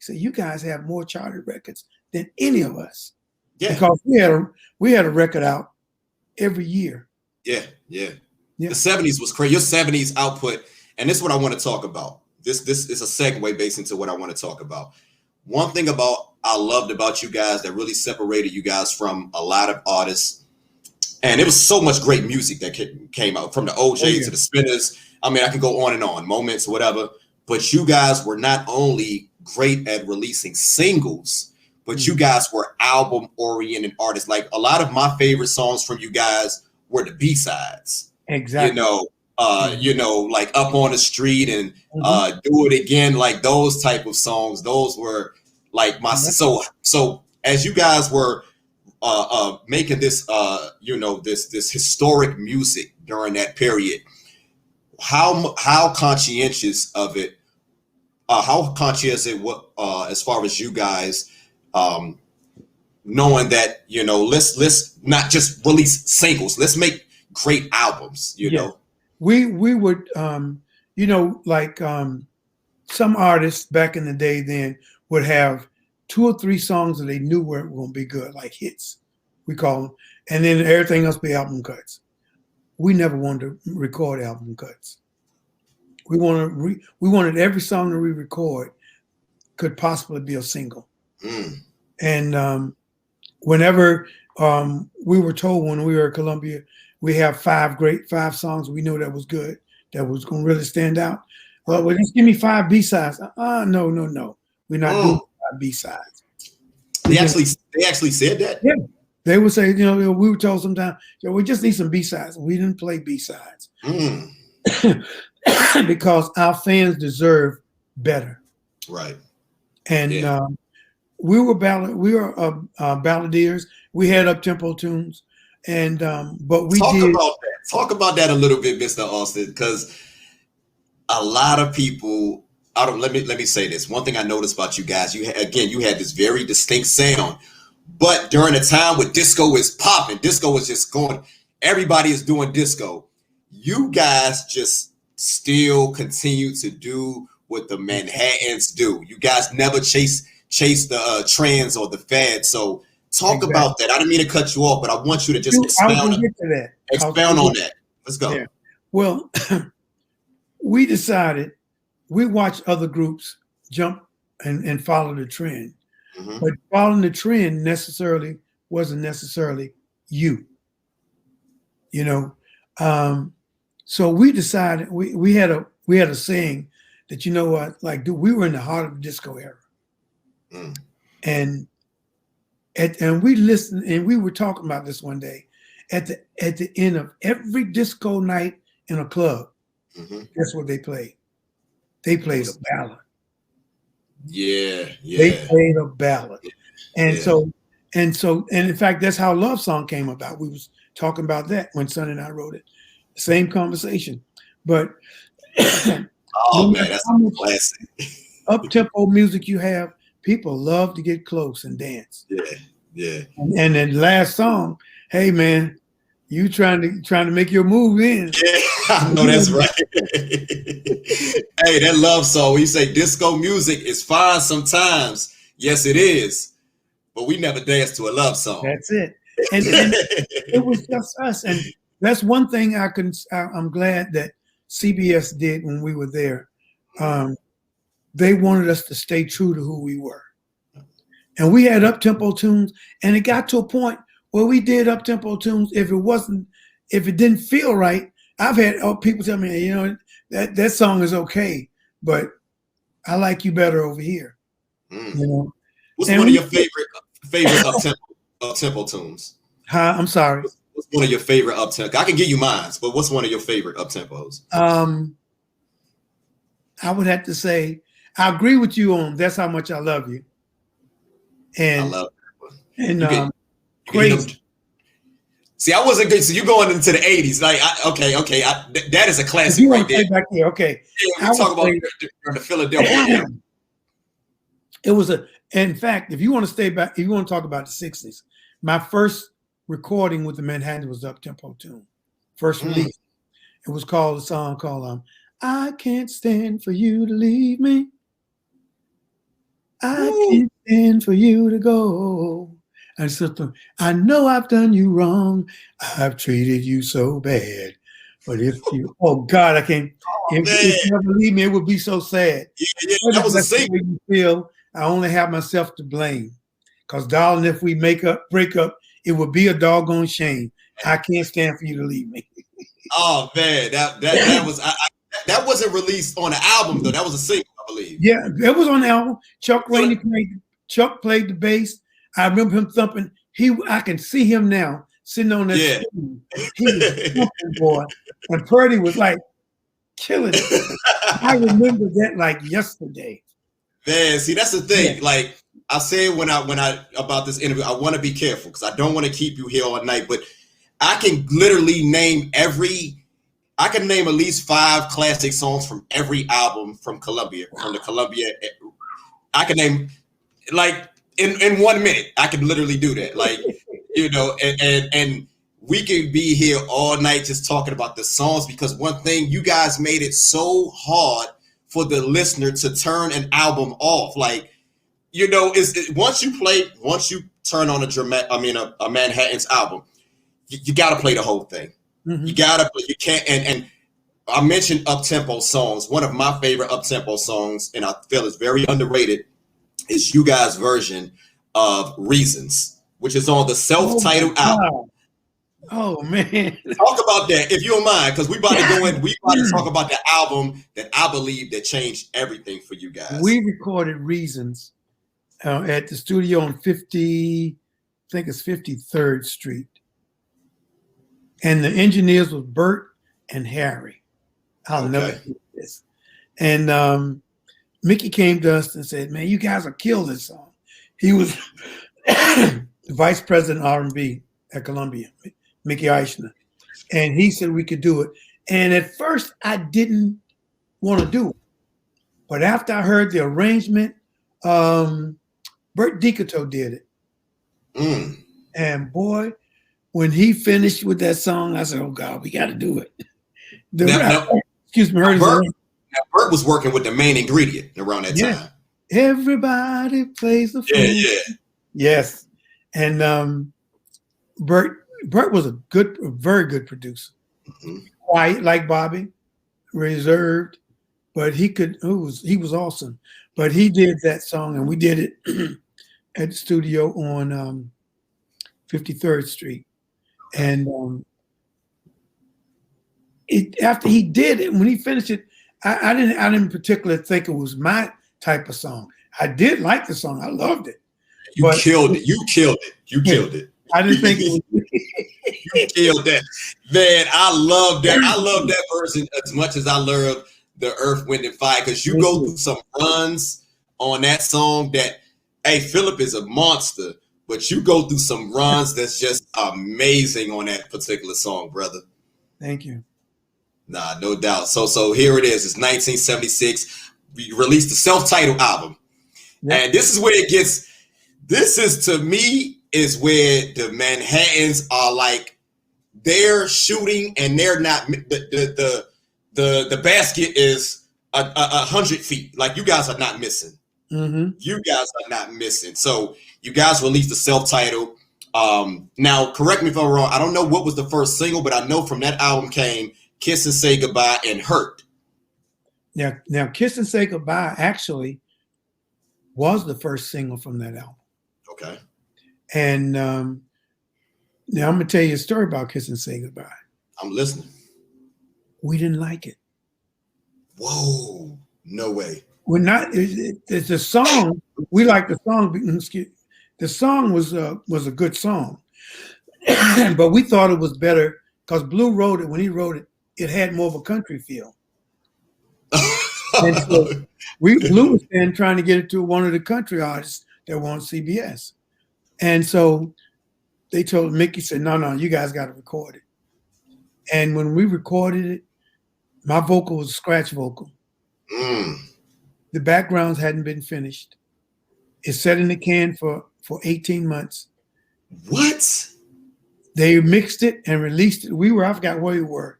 you guys have more charted records than any of us. Yeah. Because we had a record out every year. Yeah. The 70s was crazy. Your 70s output, and this is what I want to talk about. This is a segue based into what I want to talk about. One thing I loved about you guys that really separated you guys from a lot of artists, and it was so much great music that came out, from the OJ to the Spinners. I mean, I can go on and on, Moments, whatever. But you guys were not only great at releasing singles, but you guys were album-oriented artists. Like a lot of my favorite songs from you guys were the B-sides. Exactly. You know, you know, like Up on the Street and Do It Again, like those type of songs. Those were like my so as you guys were making this you know, this historic music during that period, how conscientious of it, how conscious it was as far as you guys knowing that, you know, let's not just release singles, let's make great albums, you know. We would you know, like some artists back in the day then would have 2 or 3 songs that they knew were going to be good, like hits, we call them, and then everything else be album cuts. We never wanted to record album cuts. We wanted every song that we record could possibly be a single. And whenever we were told when we were at Columbia, we have 5 songs we knew that was good, that was going to really stand out. Well, just give me 5 B-sides. No. We're not doing 5 B-sides. They actually said that? Yeah. They would say, you know, we were told sometimes, we just need some B-sides. We didn't play B-sides. Because our fans deserve better. Right. And we were balladeers. We had up-tempo tunes. And but we talk about that a little bit, Mr. Alston, because a lot of people let me say this. One thing I noticed about you guys, you had this very distinct sound, but during a time when disco is popping, disco is just going, everybody is doing disco. You guys just still continue to do what the Manhattans do. You guys never chase the trends or the fads. So talk about that. I didn't mean to cut you off, but I want you to just expound on that. Let's go. Yeah. Well, we decided, we watched other groups jump and follow the trend. But following the trend wasn't necessarily you know. So we decided, we had a saying that, you know what, like, dude, we were in the heart of the disco era. And we listened, and we were talking about this one day. At the end of every disco night in a club, guess what they played? They played a ballad. Yeah. They played a ballad. And so in fact, that's how Love Song came about. We was talking about that when Sonny and I wrote it. Same conversation. But oh man, that's a classic. Up-tempo music you have, people love to get close and dance. Yeah. And then last song, hey man, you trying to make your move in. Yeah, I know that's right. Hey, that Love Song, when you say disco music is fine sometimes, yes it is, but we never dance to a love song. That's it. And it was just us. And that's one thing I'm glad that CBS did when we were there. They wanted us to stay true to who we were. And we had up-tempo tunes, and it got to a point where we did up-tempo tunes. If it didn't feel right, I've had people tell me, you know, that song is okay, but I like you better over here. You know. What's one of your favorite up-tempo tunes? I'm sorry. What's one of your favorite up-tempo? I can give you mine, but what's one of your favorite up-tempos? I would have to say, I agree with you on That's How Much I Love You. And I love that one. Crazy. See, I wasn't good. So you're going into the 80s. Like, that is a classic right there. Back there. Okay. Yeah, we talk about the Philadelphia. It was in fact, if you want to stay back, if you want to talk about the 60s, my first recording with the Manhattans was up-tempo tune. First release. It was called a song called I Can't Stand for You to Leave Me. I can't stand for you to go. And so, I know I've done you wrong. I've treated you so bad. But if you, oh God, I can't. If you never leave me, it would be so sad. Yeah, that was a single. You feel I only have myself to blame. Because darling, if we break up, it would be a doggone shame. I can't stand for you to leave me. Oh man, that was that wasn't released on the album though. That was a single, I believe. Yeah, it was on the album. Chuck played the bass. I remember him thumping. I can see him now sitting on that stool. He was jumping, boy. And Purdy was like killing it. I remember that like yesterday. Man, see, that's the thing. Yeah. Like I said when I about this interview, I want to be careful because I don't want to keep you here all night, but I can literally name I can name at least 5 classic songs from every album from Columbia, from the Columbia. I can name like in 1 minute. I can literally do that. Like, you know, and we could be here all night just talking about the songs because one thing, you guys made it so hard for the listener to turn an album off. Like, you know, once you turn on a Manhattan's album, you got to play the whole thing. Mm-hmm. You can't. And I mentioned up-tempo songs. One of my favorite up-tempo songs, and I feel it's very underrated, is you guys' version of Reasons, which is on the self-titled album. Oh man. Talk about that if you don't mind, because we about to talk about the album that I believe that changed everything for you guys. We recorded Reasons at the studio on 53rd Street. And the engineers was Bert and Harry. I'll never do this. And Mickey came to us and said, man, you guys will kill this song. He was the vice president of R&B at Columbia, Mickey Eichner. And he said we could do it. And at first I didn't want to do it. But after I heard the arrangement, Bert Dicato did it. Mm. And boy, when he finished with that song, I said, oh God, we got to do it. Excuse me. Bert was working with the main ingredient around that time. Everybody plays the flute. Yeah. Yes. And Bert was a very good producer. Mm-hmm. Quiet like Bobby, reserved, but he was awesome. But he did that song and we did it at the studio on 53rd Street. And after he did it, when he finished it, I didn't particularly think it was my type of song. I did like the song. I loved it. You killed it. I didn't think it was you killed that. Man, I love that. I love that version as much as I love the Earth, Wind, and Fire, because you go through some runs on that song that, hey, Philip is a monster, but you go through some runs that's just amazing on that particular song, brother. Thank you. Nah, no doubt. So here it is. It's 1976. We released the self-titled album. Yep. And this is where it gets, to me, is where the Manhattans are like, they're shooting and they're not, the basket is 100 feet. Like, you guys are not missing. Mm-hmm. You guys are not missing. So you guys released the self-titled. Now, correct me if I'm wrong. I don't know what was the first single, but I know from that album came Kiss and Say Goodbye and Hurt. Now Kiss and Say Goodbye actually was the first single from that album. Okay. And now I'm going to tell you a story about Kiss and Say Goodbye. I'm listening. We didn't like it. Whoa. No way. We're not. It's the song. We like the song. The song was a good song, but we thought it was better because Blue wrote it. When he wrote it, it had more of a country feel. And so Blue was then trying to get it to one of the country artists that were on CBS, and so they told Mickey, said, "No, you guys got to record it." And when we recorded it, my vocal was a scratch vocal. Mm. The backgrounds hadn't been finished. It's set in the can for 18 months. What? They mixed it and released it. I forgot where we were.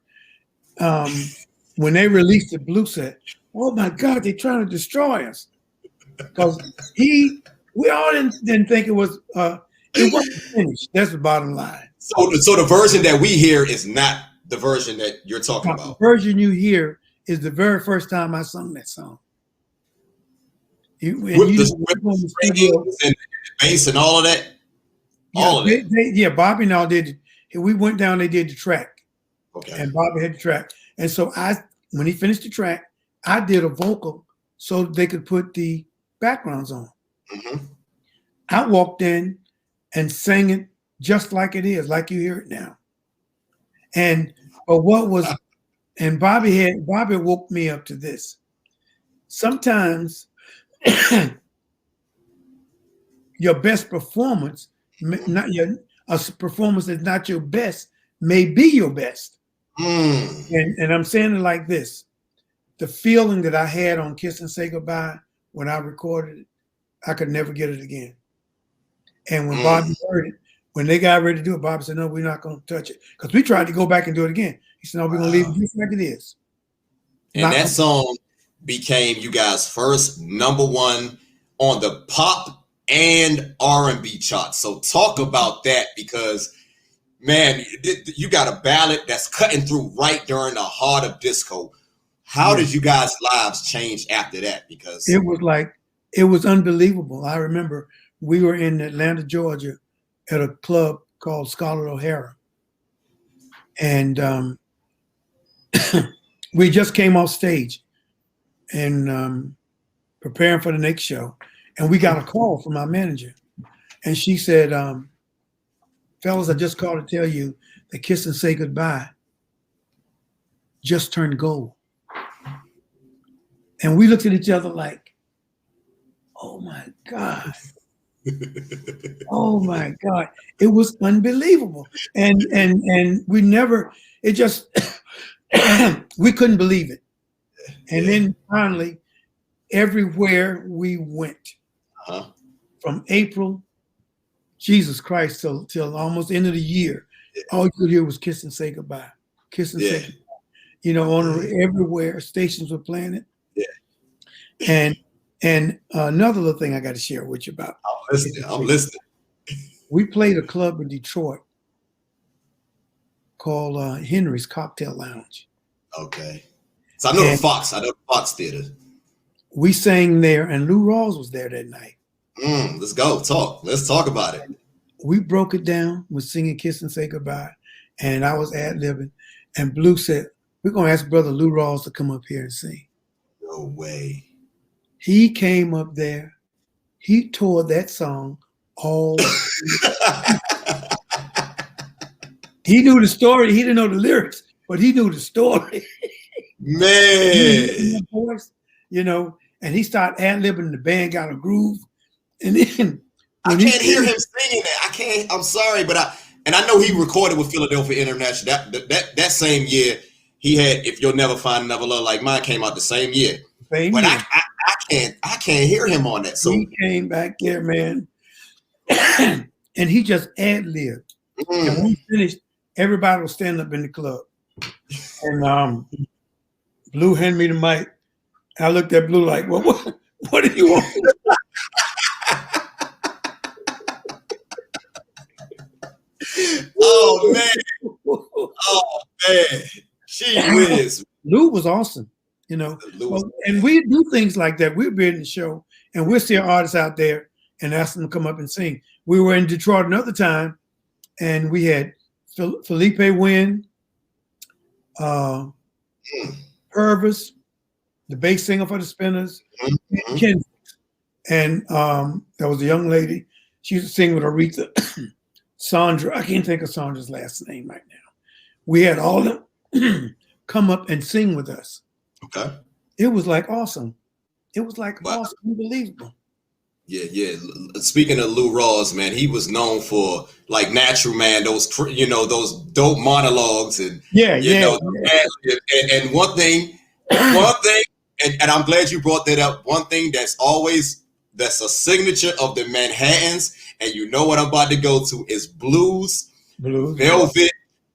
When they released it, Blue said, oh my God, they're trying to destroy us. Because we all didn't think it wasn't finished. That's the bottom line. So the version that we hear is not the version that you're talking about. The version you hear is the very first time I sung that song. With the bass and all of that? Bobby and all did it. We went down, they did the track. Okay. And Bobby had the track. And so when he finished the track, I did a vocal so they could put the backgrounds on. Mm-hmm. I walked in and sang it just like it is, like you hear it now. And but what was, and Bobby woke me up to this. Sometimes your best performance, not your a performance that's not your best, may be your best. And I'm saying it like this: the feeling that I had on "Kiss and Say Goodbye" when I recorded it, I could never get it again. And when Bobby heard it, when they got ready to do it, Bobby said, "No, we're not going to touch it," because we tried to go back and do it again. He said, "No, we're going to leave it just like it is." And that song became you guys' first #1 on the pop and R&B charts. So talk about that, because man, you got a ballad that's cutting through right during the heart of disco. How did you guys' lives change after that? Because it was unbelievable. I remember we were in Atlanta, Georgia, at a club called Scarlett O'Hara, and we just came off stage and preparing for the next show, and we got a call from our manager, and she said, "Fellas, I just called to tell you that Kiss and Say Goodbye just turned gold." And we looked at each other like, "Oh my God." Oh my God. It was unbelievable. And we never, it just, we couldn't believe it. And then finally, everywhere we went, from April, Jesus Christ, till almost end of the year, all you could hear was "Kiss and Say Goodbye." Kiss and Say Goodbye. You know, everywhere, stations were playing it. And another little thing I got to share with you about. I'm listening. We played a club in Detroit called Henry's Cocktail Lounge. Okay. So I know the Fox Theater. We sang there, and Lou Rawls was there that night. Let's go. Let's talk about it. We broke it down with singing "Kiss and Say Goodbye," and I was ad-libbing, and Blue said, "We're going to ask Brother Lou Rawls to come up here and sing." No way. He came up there. He tore that song all. He knew the story. He didn't know the lyrics, but he knew the story. Man. Voice, you know, and he started ad-libbing. The band got a groove. And then I can't hear him singing that. I can't. I'm sorry, but I know he recorded with Philadelphia International. That same year, he had "If You'll Never Find Another Love Like Mine" came out the same year. But year. I can't hear him on that. So he came back there, man, and he just ad-libbed. And when we finished, everybody was standing up in the club. And Blue handed me the mic. I looked at Blue like, "Well, what do you want?" Oh man! Oh man! She whiz. Lou was awesome, you know. And we do things like that. We'll be in the show, and we'll see artists out there and ask them to come up and sing. We were in Detroit another time, and we had Felipe Wynn, Purvis, the bass singer for the Spinners, and there was a young lady. She used to sing with Aretha. Sandra, I can't think of Sandra's last name right now. We had all of them come up and sing with us. Okay. It was like awesome. It was like awesome, unbelievable. Yeah. Speaking of Lou Rawls, man, he was known for like Natural Man, those dope monologues and and one thing, and I'm glad you brought that up. One thing that's a signature of the Manhattans, and you know what I'm about to go to, is blues. Velvet,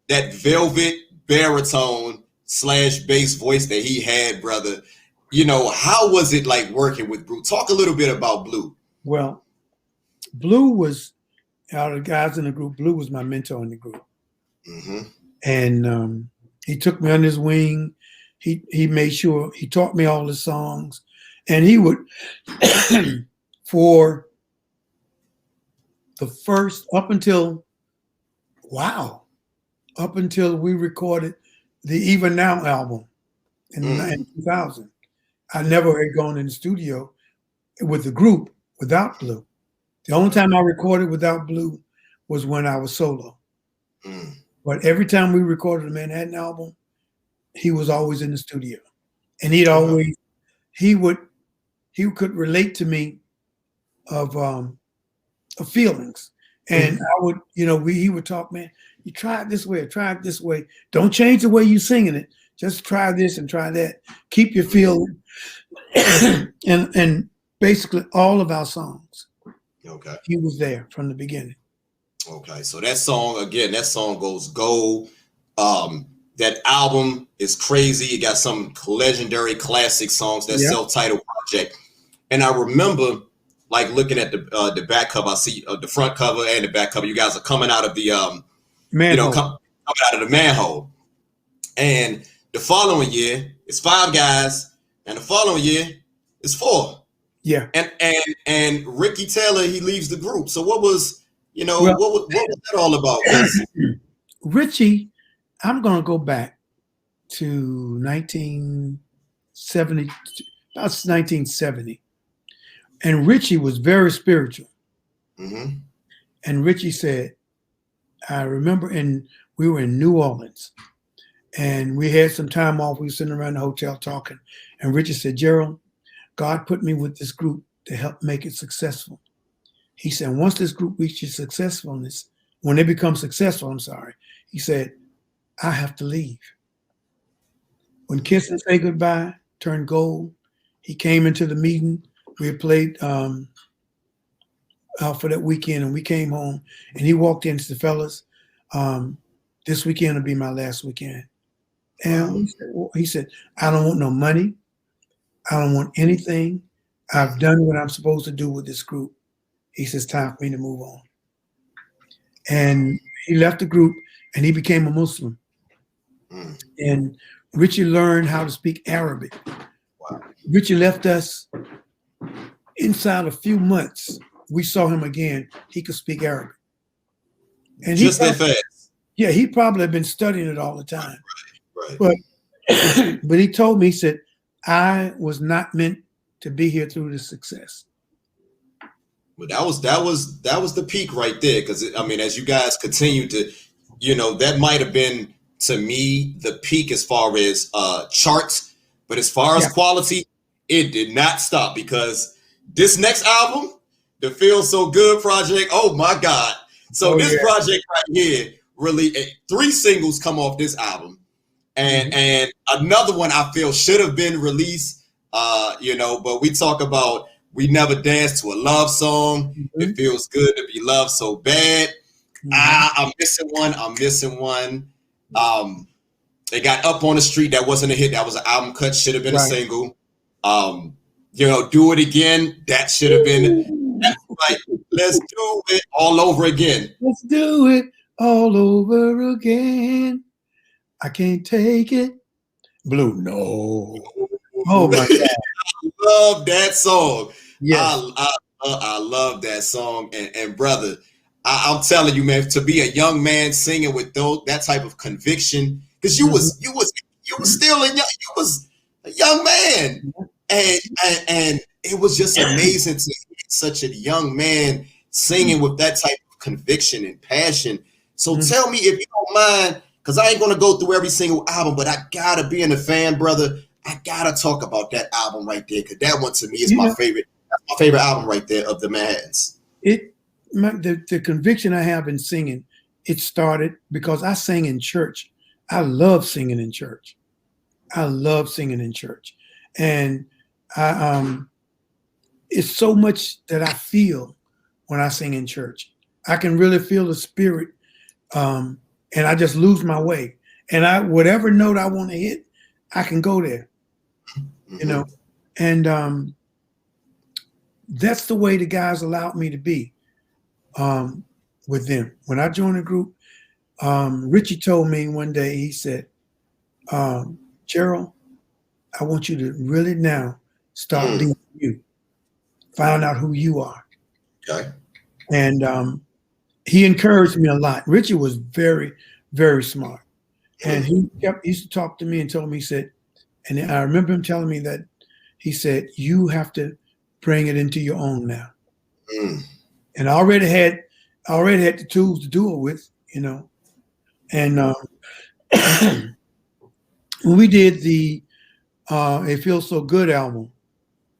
that velvet baritone / bass voice that he had, brother. You know, how was it like working with Blue? Talk a little bit about Blue. Well, Blue was, out of the guys in the group, Blue was my mentor in the group. And he took me under his wing. He made sure he taught me all the songs. And he would, for the first, up until we recorded the Even Now album in 2000, I never had gone in the studio with the group without Blue. The only time I recorded without Blue was when I was solo. Mm. But every time we recorded a Manhattan album, he was always in the studio, and he could relate to me of feelings, and I would, he would talk, man, you try it this way, or try it this way. Don't change the way you're singing it. Just try this and try that. Keep your feeling, and basically all of our songs. Okay. He was there from the beginning. Okay, so that song goes gold. That album is crazy. It got some legendary classic songs. That self-titled project, and I remember like looking at the back cover. I see the front cover and the back cover. You guys are coming out of the manhole. Coming out of the manhole, and the following year it's 5 guys, and the following year it's 4. Yeah, and Ricky Taylor, he leaves the group. So what was what was that all about? Richie, I'm going to go back to 1970, about 1970. And Richie was very spiritual. Mm-hmm. And Richie said, I remember we were in New Orleans, and we had some time off. We were sitting around the hotel talking. And Richie said, Gerald, God put me with this group to help make it successful. He said, once this group reaches successfulness, when they become successful, he said, I have to leave. When Kiss and Say Goodbye turned gold, he came into the meeting. We had played for that weekend, and we came home, and he walked in to the fellas, this weekend will be my last weekend. And he said, I don't want no money. I don't want anything. I've done what I'm supposed to do with this group. He says, time for me to move on. And he left the group, and he became a Muslim. And Richie learned how to speak Arabic. Wow. Richie left us. Inside a few months, we saw him again. He could speak Arabic. And just that fast. Yeah, he probably had been studying it all the time. Right. But he told me, he said, I was not meant to be here through this success. But that was the peak right there. Because I mean, as you guys continue to, that might have been to me the peak as far as charts, but as far as quality, it did not stop, because this next album, the Feel So Good project, oh my God. So this project right here, really 3 singles come off this album, and another one I feel should have been released, but we talk about We Never Danced to a Love Song. It feels good to be loved so bad. I'm missing one. They got Up on the Street. That wasn't a hit. That was an album cut. Should have been a single. Do It Again. That should have been. That's like, let's do it all over again. Let's do it all over again. I can't take it. Blue, no. Oh my God. I love that song. Yes. I love that song. And brother, I'm telling you, man, to be a young man singing with that type of conviction, because you was still you was a young man, and it was just amazing to hear such a young man singing with that type of conviction and passion. So tell me, if you don't mind, because I ain't gonna go through every single album, but I gotta, being a fan, brother, I gotta talk about that album right there, because that one to me is my favorite. That's my favorite album right there of the Manhattans. The conviction I have in singing, it started because I sang in church. I love singing in church. And it's so much that I feel when I sing in church. I can really feel the spirit, and I just lose my way. And whatever note I want to hit, I can go there, And that's the way the guys allowed me to be with them. When I joined the group, Richie told me one day, he said, Gerald, I want you to really now start leading you. Find out who you are. Okay. And he encouraged me a lot. Richie was very, very smart. And he used to talk to me and told me, he said, and I remember him telling me that, he said, you have to bring it into your own now. And I already had I already had the tools to do it with, you know. And when we did the It Feels So Good album.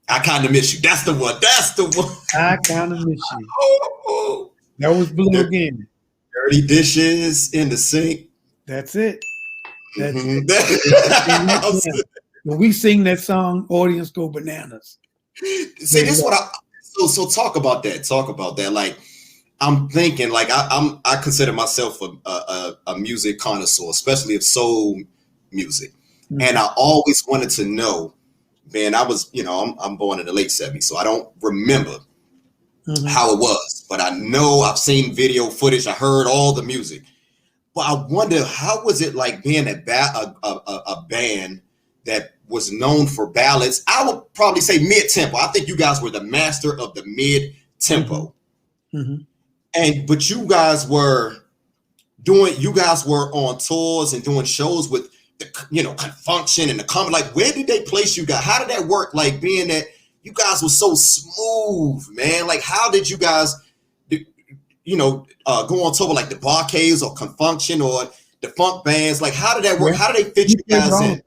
I Kind of Miss You. That's the one. That's the one. I Kind of Miss You. Oh, that was Blue again. Dirty dishes in the sink. That's it. That's it. When we sing that song, audience go bananas. See, this is what so talk about that. Talk about that. Like, I'm thinking, like, I consider myself a music connoisseur, especially of soul music. Mm-hmm. And I always wanted to know, man, I was, you know, I'm born in the late 70s, so I don't remember how it was. But I know I've seen video footage. I heard all the music. But I wonder, how was it like being a band that was known for ballads? I would probably say mid-tempo. I think you guys were the master of the mid-tempo. But you guys were on tours and doing shows with the, you know, Confunction and the Common. Like, where did they place you guys? How did that work? Like, being that you guys were so smooth, man. Like, how did you guys, you know, go on tour with like the Barcades or Confunction or the funk bands? Like, how did that work? How did they fit you guys in?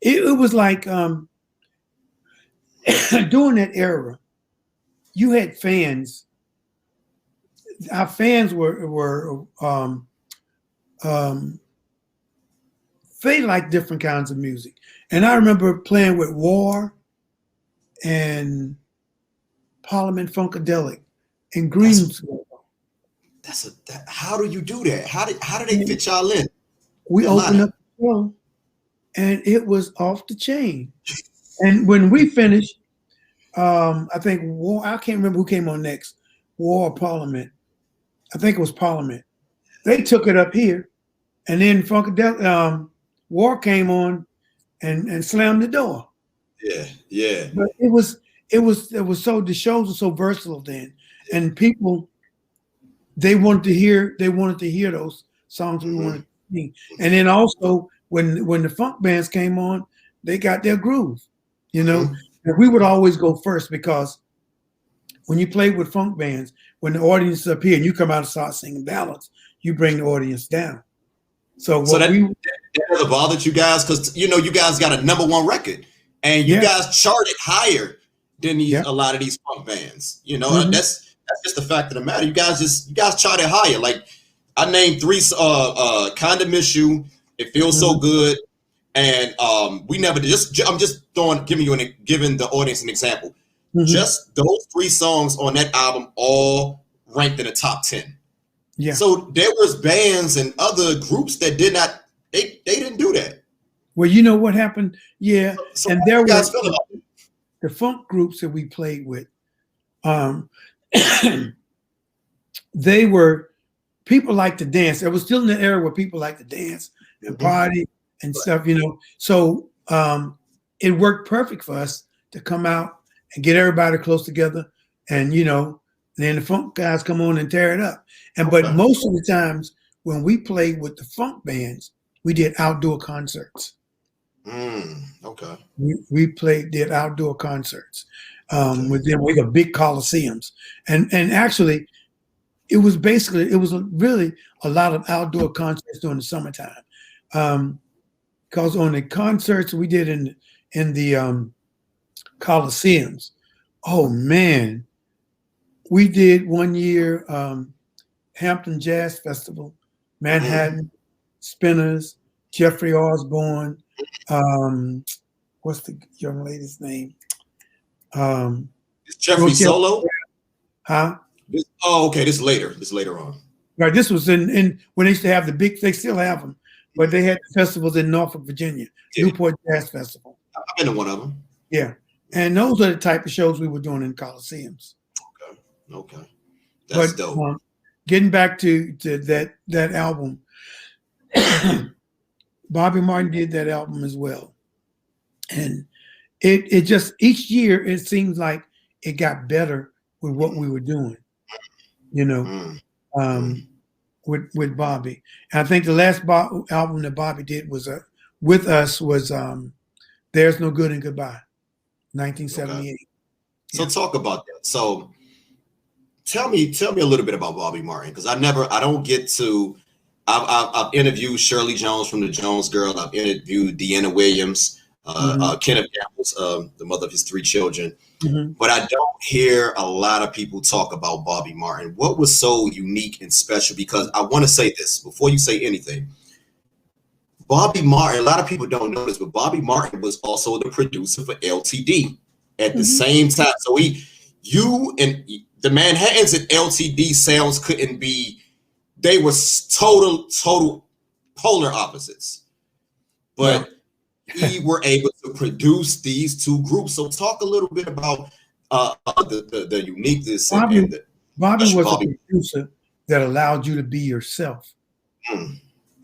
It was like during that era, you had fans. Our fans were they liked different kinds of music. And I remember playing with War and Parliament Funkadelic and Greensboro. How do you do that? How do they fit y'all in? We opened up the show and it was off the chain. And when we finished, I think War, I can't remember who came on next, War or Parliament. I think it was Parliament. They took it up here, and then Funkadelic, War came on and slammed the door. Yeah. But it was so, the shows were so versatile then, and people, they wanted to hear those songs we wanted to sing. And then also when the funk bands came on, they got their groove, you know. And we would always go first, because when you play with funk bands, when the audience is up here and you come out and start singing ballads, you bring the audience down. So that never bothered you guys, because, you know, you guys got a #1 record and you guys charted higher than a lot of these funk bands. You know, that's just the fact of the matter. You guys charted higher. Like, I named 3, Kinda Miss You, It Feels So Good, and we never did. I'm just giving the audience an example. Just those 3 songs on that album all ranked in the top 10. Yeah. So there was bands and other groups that did not. They didn't do that. Well, you know what happened? Yeah, so and there were the funk groups that we played with. They were, people like to dance. It was still in the era where people like to dance and party and stuff, you know. So it worked perfect for us to come out and get everybody close together, and, you know, then the funk guys come on and tear it up. But most of the times when we played with the funk bands, we did outdoor concerts. Okay. We did outdoor concerts with them. We got big coliseums, and actually, it was really a lot of outdoor concerts during the summertime. Because on the concerts we did in the coliseums, oh man, we did one year Hampton Jazz Festival, Manhattan, Spinners, Jeffrey Osborne, what's the young lady's name? Is Jeffrey solo? Huh? Okay. This later on. Right. This was in when they used to have the big. They still have them, but they had festivals in Norfolk, Virginia, Newport Jazz Festival. I've been to one of them. Yeah, and those are the type of shows we were doing in coliseums. Okay. That's dope. Getting back to that album, Bobby Martin did that album as well, and it just, each year it seems like it got better with what we were doing, you know, with Bobby. And I think the last album that Bobby did was with us was There's No Good and Goodbye, 1978. Okay. So talk about that. So tell me a little bit about Bobby Martin, because I don't get to. I've interviewed Shirley Jones from the Jones Girl. I've interviewed Deanna Williams, Kenneth Campbell's, the mother of his 3 children. But I don't hear a lot of people talk about Bobby Martin. What was so unique and special? Because I want to say this before you say anything. Bobby Martin, a lot of people don't know this, but Bobby Martin was also the producer for LTD at the same time. So you and the Manhattans and LTD sounds couldn't be, they were total polar opposites. But we were able to produce these 2 groups. So talk a little bit about the uniqueness. Bobby was a producer that allowed you to be yourself.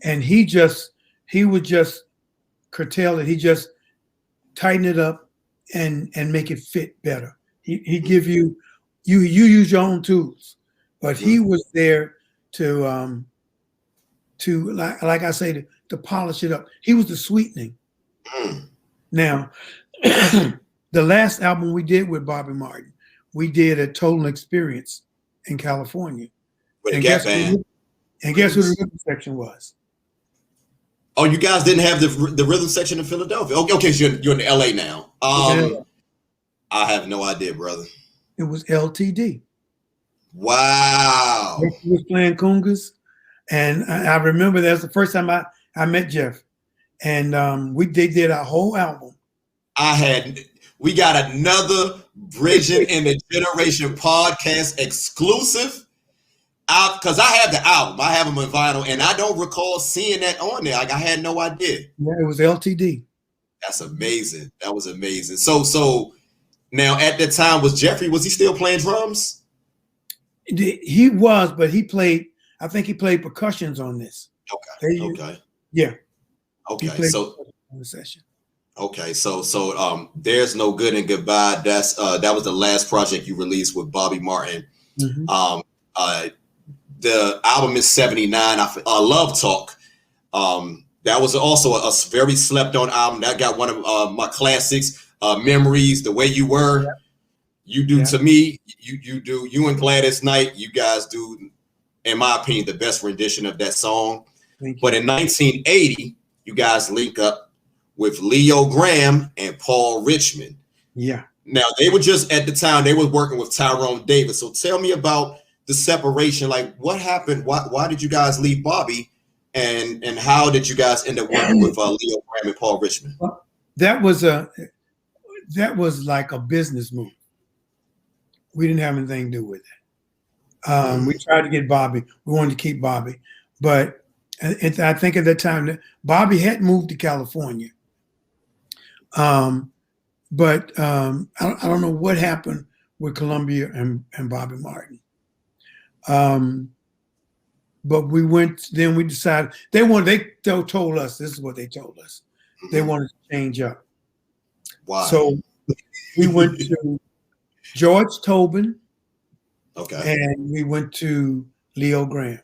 And he would just curtail it. He just tighten it up and make it fit better. He give you use your own tools, but he was there to like I say, to polish it up. He was the sweetening. Now, the last album we did with Bobby Martin, we did a Total Experience in California. And guess who the rhythm section was? Oh, you guys didn't have the rhythm section in Philadelphia. Okay, so you're in LA now. I have no idea, brother. It was LTD. Wow. He was playing congas, and I remember that's the first time I met Jeff, and they did our whole album. We got another Bridging in the Generation podcast exclusive. Because I have the album, I have them on vinyl, and I don't recall seeing that on there. Like, I had no idea. Yeah, it was LTD. That's amazing. That was amazing. So now at that time, was he still playing drums? He was, but I think he played percussions on this. Okay. Yeah. Okay. So on the session. Okay. So There's No Good and Goodbye. That was the last project you released with Bobby Martin. The album is 79. Love Talk. That was also a very slept on album. That got one of my classics, Memories, The Way You Were. Yeah. You do to me, you do, you and Gladys Knight, you guys do, in my opinion, the best rendition of that song. But in 1980, you guys link up with Leo Graham and Paul Richmond. Yeah. Now, they were just, at the time, they were working with Tyrone Davis. So tell me about the separation. Like, what happened? Why did you guys leave Bobby? And how did you guys end up working with Leo Graham and Paul Richmond? Well, that was like a business move. We didn't have anything to do with it. We tried to get Bobby. We wanted to keep Bobby. But I think at that time, that Bobby had moved to California. But I don't know what happened with Columbia and Bobby Martin. But we decided they told us, this is what they told us. They wanted to change up. Wow. So we went to George Tobin. Okay. And we went to Leo Graham.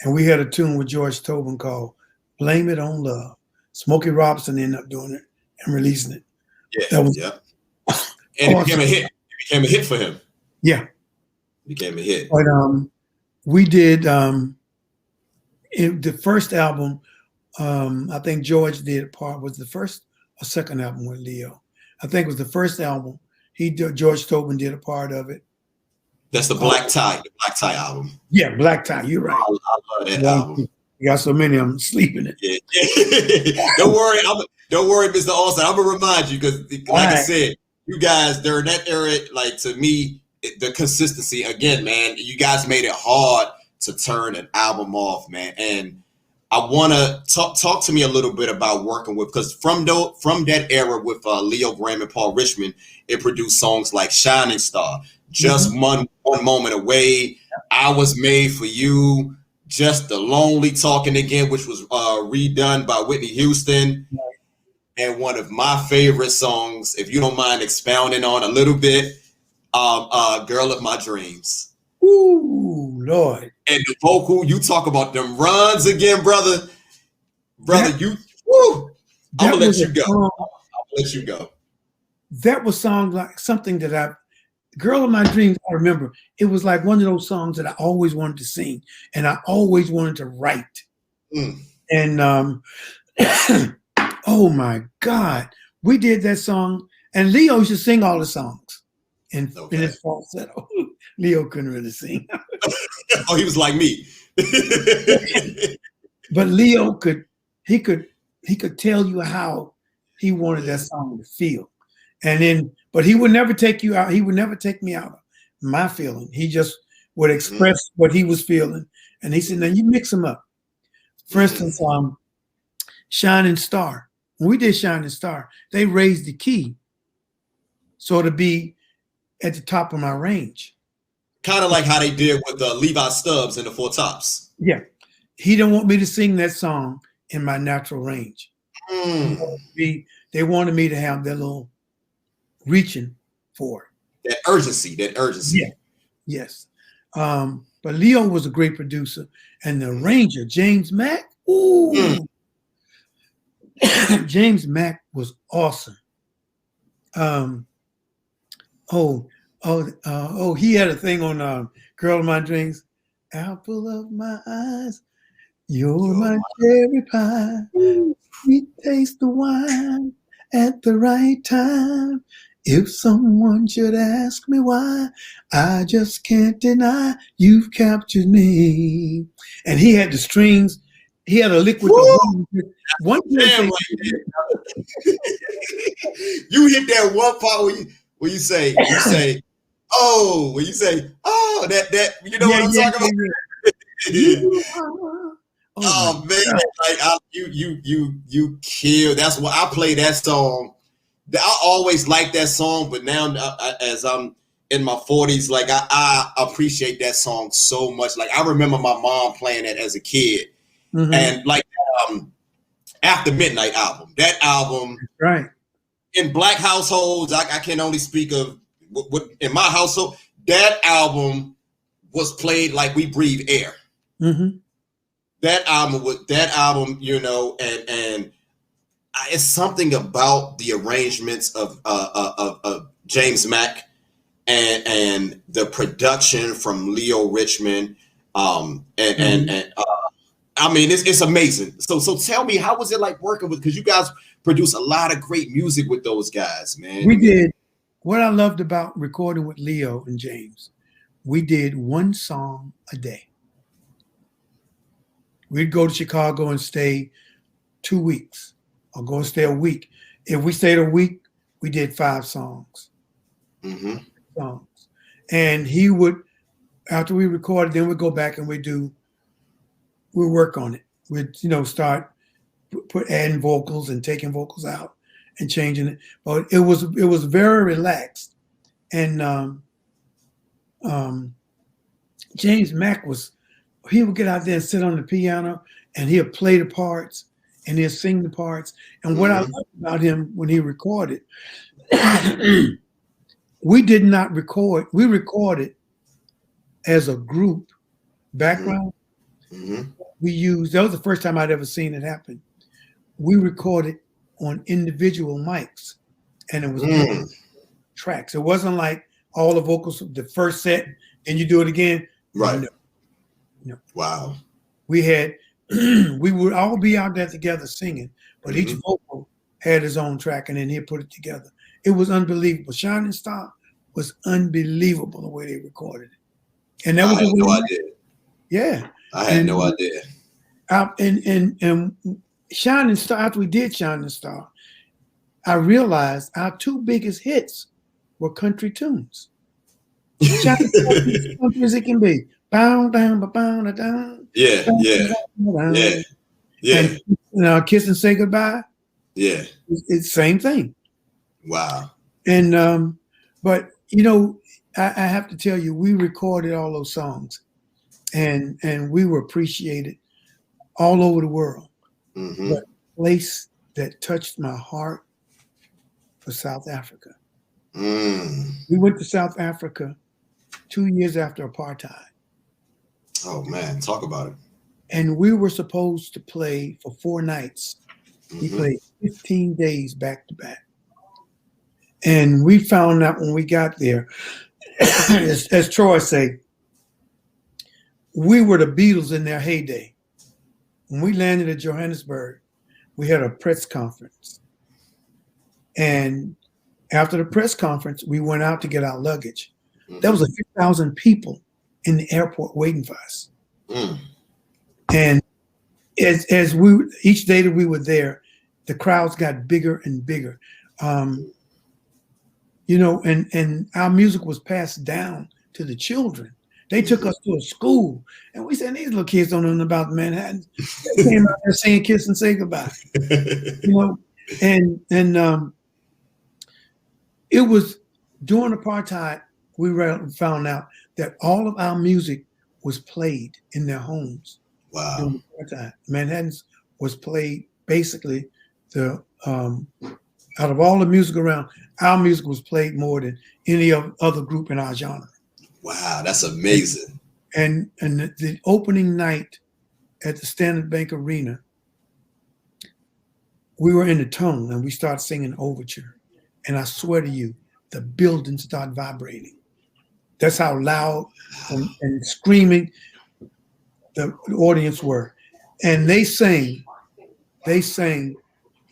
And we had a tune with George Tobin called Blame It on Love. Smokey Robinson ended up doing it and releasing it. Yeah. And it became a hit. It became a hit for him. Yeah. It became a hit. But we did in the first album, I think George did a part, was the first or second album with Leo. I think it was the first album. George Tobin did a part of it. That's the Black Tie album. Yeah, Black Tie. You're right. I love that album. You got so many of them sleeping it. Yeah. Don't worry, Mr. Alston. I'm gonna remind you because, like I said, you guys during that era, like, to me, the consistency again, man. You guys made it hard to turn an album off, man. And I want to talk to me a little bit about working with, because from that era with Leo Graham and Paul Richmond, it produced songs like Shining Star, Just One Moment Away, I Was Made for You, Just the Lonely Talking Again, which was redone by Whitney Houston. And one of my favorite songs, if you don't mind expounding on a little bit, Girl of My Dreams. Ooh, Lord. And the vocal, you talk about them runs again, brother. I'm gonna let you go. That was something that Girl of My Dreams, I remember, it was like one of those songs that I always wanted to sing and I always wanted to write. Mm. And oh my God, we did that song. And Leo should sing all the songs in his falsetto. Leo couldn't really sing. Oh, he was like me. But Leo could tell you how he wanted that song to feel. And then, but he would never take you out. He would never take me out of my feeling. He just would express what he was feeling. And he said, now you mix them up. For instance, Shining Star. When we did Shining Star, they raised the key so to be at the top of my range. Kind of like how they did with Levi Stubbs and the Four Tops. Yeah. He didn't want me to sing that song in my natural range. They wanted me to have that little reaching for it. That urgency. Yeah. Yes. But Leo was a great producer. And the arranger, James Mack. Ooh. James Mack was awesome. He had a thing on Girl of My Dreams. Apple of my eyes, you're my cherry pie. We taste the wine at the right time. If someone should ask me why, I just can't deny you've captured me. And he had the strings. He had a liquid. One you hit that one part where you say, oh, that you know what I'm talking about? Oh man, like you kill. That's why I play that song. I always liked that song, but now as I'm in my 40s, like I appreciate that song so much. Like I remember my mom playing it as a kid, and like After Midnight album. That album, right? In Black households, I can only speak of what in my household. That album was played like we breathe air. That album, you know, and it's something about the arrangements of James Mack and the production from Leo Richmond, and I mean it's amazing. So tell me, how was it like working with? Because you guys produce a lot of great music with those guys, man. We did. What I loved about recording with Leo and James, we did one song a day. We'd go to Chicago and stay 2 weeks, or go and stay a week. If we stayed a week, we did 5 songs. And he would, after we recorded, then we'd go back and we'd work on it. We'd, start adding vocals and taking vocals out and changing it. But it was very relaxed. And James Mack he would get out there and sit on the piano and he'll play the parts and he'll sing the parts. And what I loved about him when he recorded, we did not record. We recorded as a group background. We used, that was the first time I'd ever seen it happen. We recorded on individual mics and it was tracks. It wasn't like all the vocals, the first set, and you do it again. Right. No. Wow. We would all be out there together singing, but each vocal had his own track and then he'd put it together. It was unbelievable. Shining Star was unbelievable the way they recorded it. And that was no idea. Yeah. I had no idea. And Shining Star, after we did Shining Star, I realized our 2 biggest hits were country tunes. Shining Star is country as it can be. Bow down, bow down. Yeah. And Kiss and Say Goodbye. Yeah. It's the same thing. Wow. And but I have to tell you, we recorded all those songs, and we were appreciated all over the world. But a place that touched my heart was South Africa. We went to South Africa 2 years after apartheid. Oh man, talk about it. And we were supposed to play for 4 nights. We played 15 days back to back. And we found out when we got there as Troy say, we were the Beatles in their heyday. When we landed at Johannesburg, we had a press conference. And after the press conference, we went out to get our luggage. There was 1,000 people in the airport waiting for us. And as we each day that we were there, the crowds got bigger and bigger. You know, and our music was passed down to the children. They took us to a school, and we said, these little kids don't know about Manhattan. They came out there saying "Kiss and Say Goodbye," you know. And it was during apartheid we found out that all of our music was played in their homes. Wow. During apartheid, Manhattan's was played basically the out of all the music around, our music was played more than any other group in our genre. Wow, that's amazing. And the opening night at the Standard Bank Arena, we were in the tone and we started singing Overture. And I swear to you, the building started vibrating. That's how loud and screaming the audience were. And they sang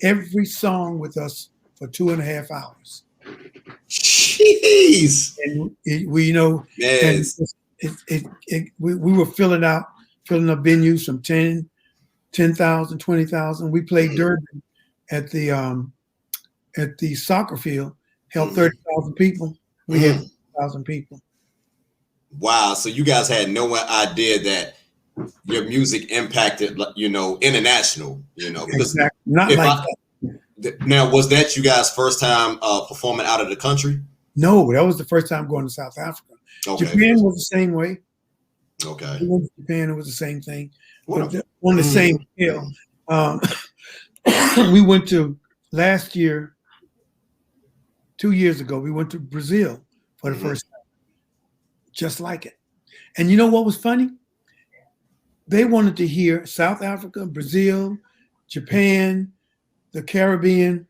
every song with us for 2.5 hours. Jeez. And we, you know, yes. We were filling up venues from 10,000, 20,000. We played Durban at the soccer field, held 30,000 people. We had 1,000 people. Wow. So you guys had no idea that your music impacted, you know, international, you know, because exactly. Not like that. Now, was that you guys' first time performing out of the country? No, that was the first time going to South Africa. Okay. Japan was the same way. Okay. We went to Japan, it was the same thing. On the same scale. We went to last year, 2 years ago, we went to Brazil for the first time. Just like it. And you know what was funny? They wanted to hear South Africa, Brazil, Japan, the Caribbean.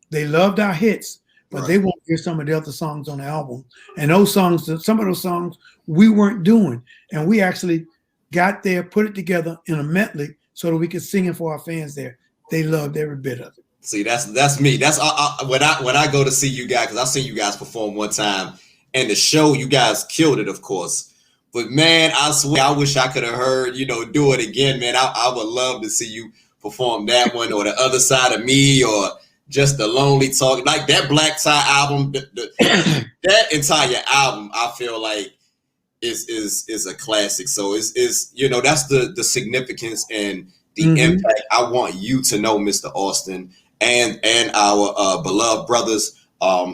They loved our hits, but they want to hear some of the other songs on the album. And those songs, some of those songs we weren't doing. And we actually got there, put it together in a medley so that we could sing it for our fans there. They loved every bit of it. See, that's me. That's when I go to see you guys, because I've seen you guys perform one time, and the show, you guys killed it, of course. But man, I swear, I wish I could have heard, you know, do it again, man. I would love to see you perform that one, or The Other Side of Me, or just The Lonely Talk. Like that Black Tie album, that entire album, I feel like is a classic. So it's you know, that's the significance and the impact I want you to know, Mr. Alston, and our beloved brothers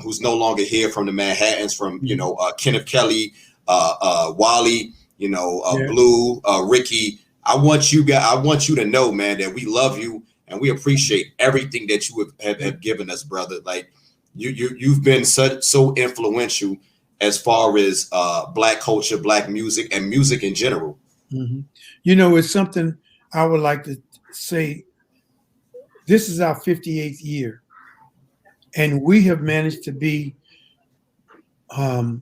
who's no longer here from the Manhattans, from, you know, Kenneth Kelly, Wally, you know, Blue, Ricky. I want you to know, man, that we love you and we appreciate everything that you have given us, brother. Like you've been so influential as far as Black culture, Black music, and music in general. You know, it's something I would like to say. This is our 58th year, and we have managed to be to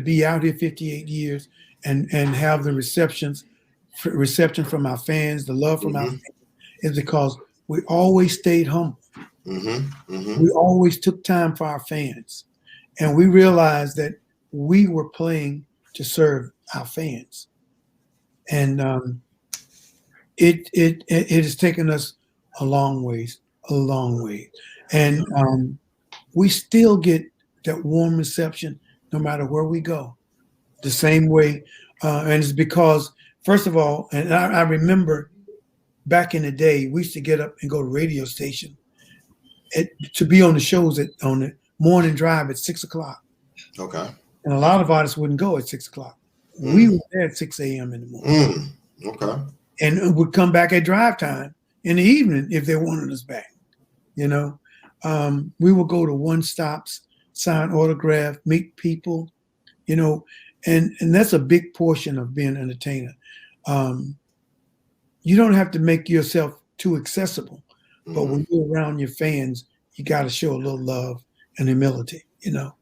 be out here 58 years and have the reception from our fans, the love from our fans, is because we always stayed humble. We always took time for our fans, and we realized that we were playing to serve our fans, and it has taken us a long way, and we still get that warm reception no matter where we go, the same way, and it's because, first of all, and I remember back in the day, we used to get up and go to radio station to be on the shows on the morning drive at 6 o'clock. Okay. And a lot of artists wouldn't go at 6 o'clock. We were there at 6 a.m. in the morning. Okay. And would come back at drive time in the evening if they wanted us back. You know, we would go to one stops, sign autograph, meet people, you know, and that's a big portion of being an entertainer. You don't have to make yourself too accessible, but when you're around your fans, you got to show a little love and humility, you know.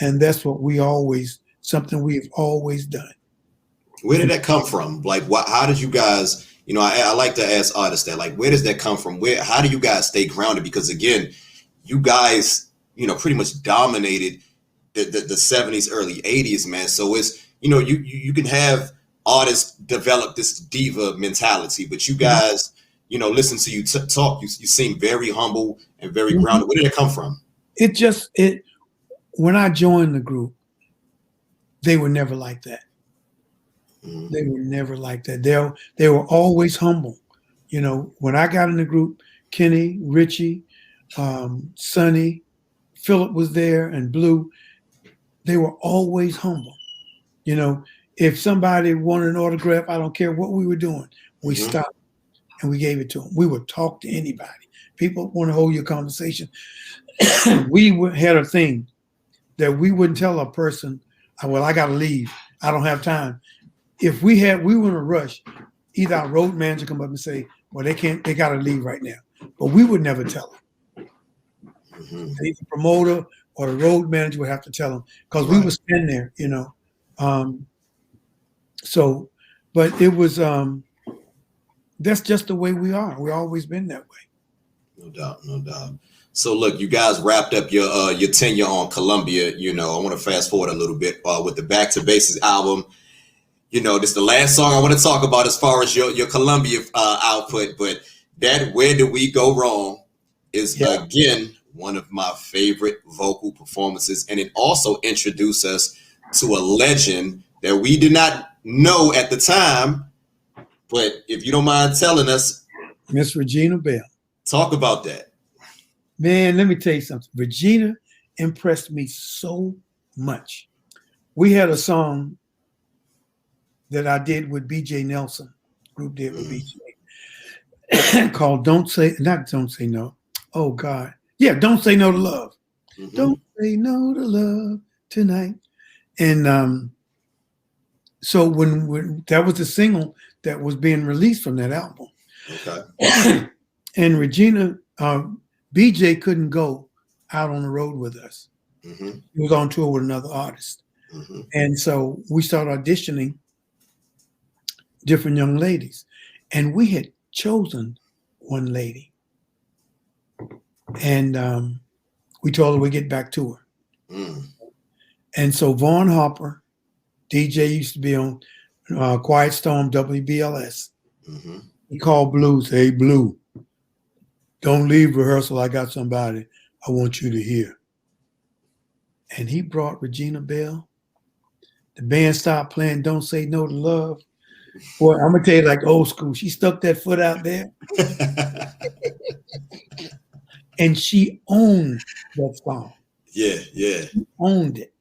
And that's what something we've always done. Where did that come from? Like, how did you guys, I like to ask artists that, like, where does that come from? How do you guys stay grounded? Because again, you guys, pretty much dominated the 70s, early 80s, man. So it's, you can have artists develop this diva mentality, but you guys, listen to you talk, you seem very humble and very grounded. Where did it come from? When I joined the group, they were never like that. They were never like that. They were always humble. When I got in the group, Kenny, Richie, Sonny, Philip was there, and Blue, they were always humble. If somebody wanted an autograph, I don't care what we were doing, we stopped and we gave it to them. We would talk to anybody. People want to hold your conversation. We had a thing that we wouldn't tell a person, well, I got to leave, I don't have time. If we were in a rush, either our road manager come up and say, well, they got to leave right now. But we would never tell them. The promoter or the road manager would have to tell them, because we would stand there, but it was, that's just the way we are. We've always been that way. No doubt. So look, you guys wrapped up your tenure on Columbia. I want to fast forward a little bit with the Back to Basics album. This is the last song I want to talk about as far as your Columbia output, but that Where Did We Go Wrong is again one of my favorite vocal performances, and it also introduced us to a legend that we did not know at the time. But if you don't mind telling us, Miss Regina Bell. Talk about that. Man, let me tell you something. Regina impressed me so much. We had a song that I did with BJ Nelson, group did with BJ, called Don't Say No. Oh, God. Yeah, Don't Say No to Love. Don't say no to love tonight. And so when that was the single that was being released from that album. Okay. And Regina, BJ couldn't go out on the road with us. He was on tour with another artist. And so we started auditioning different young ladies. And we had chosen one lady. And we told her we'd get back to her. And so Vaughn Harper, DJ, used to be on Quiet Storm, WBLS. He called Blue, said, hey, Blue, don't leave rehearsal. I got somebody I want you to hear. And he brought Regina Bell. The band stopped playing Don't Say No to Love. Boy, I'm going to tell you, like old school, she stuck that foot out there. And she owned that song. Yeah. She owned it.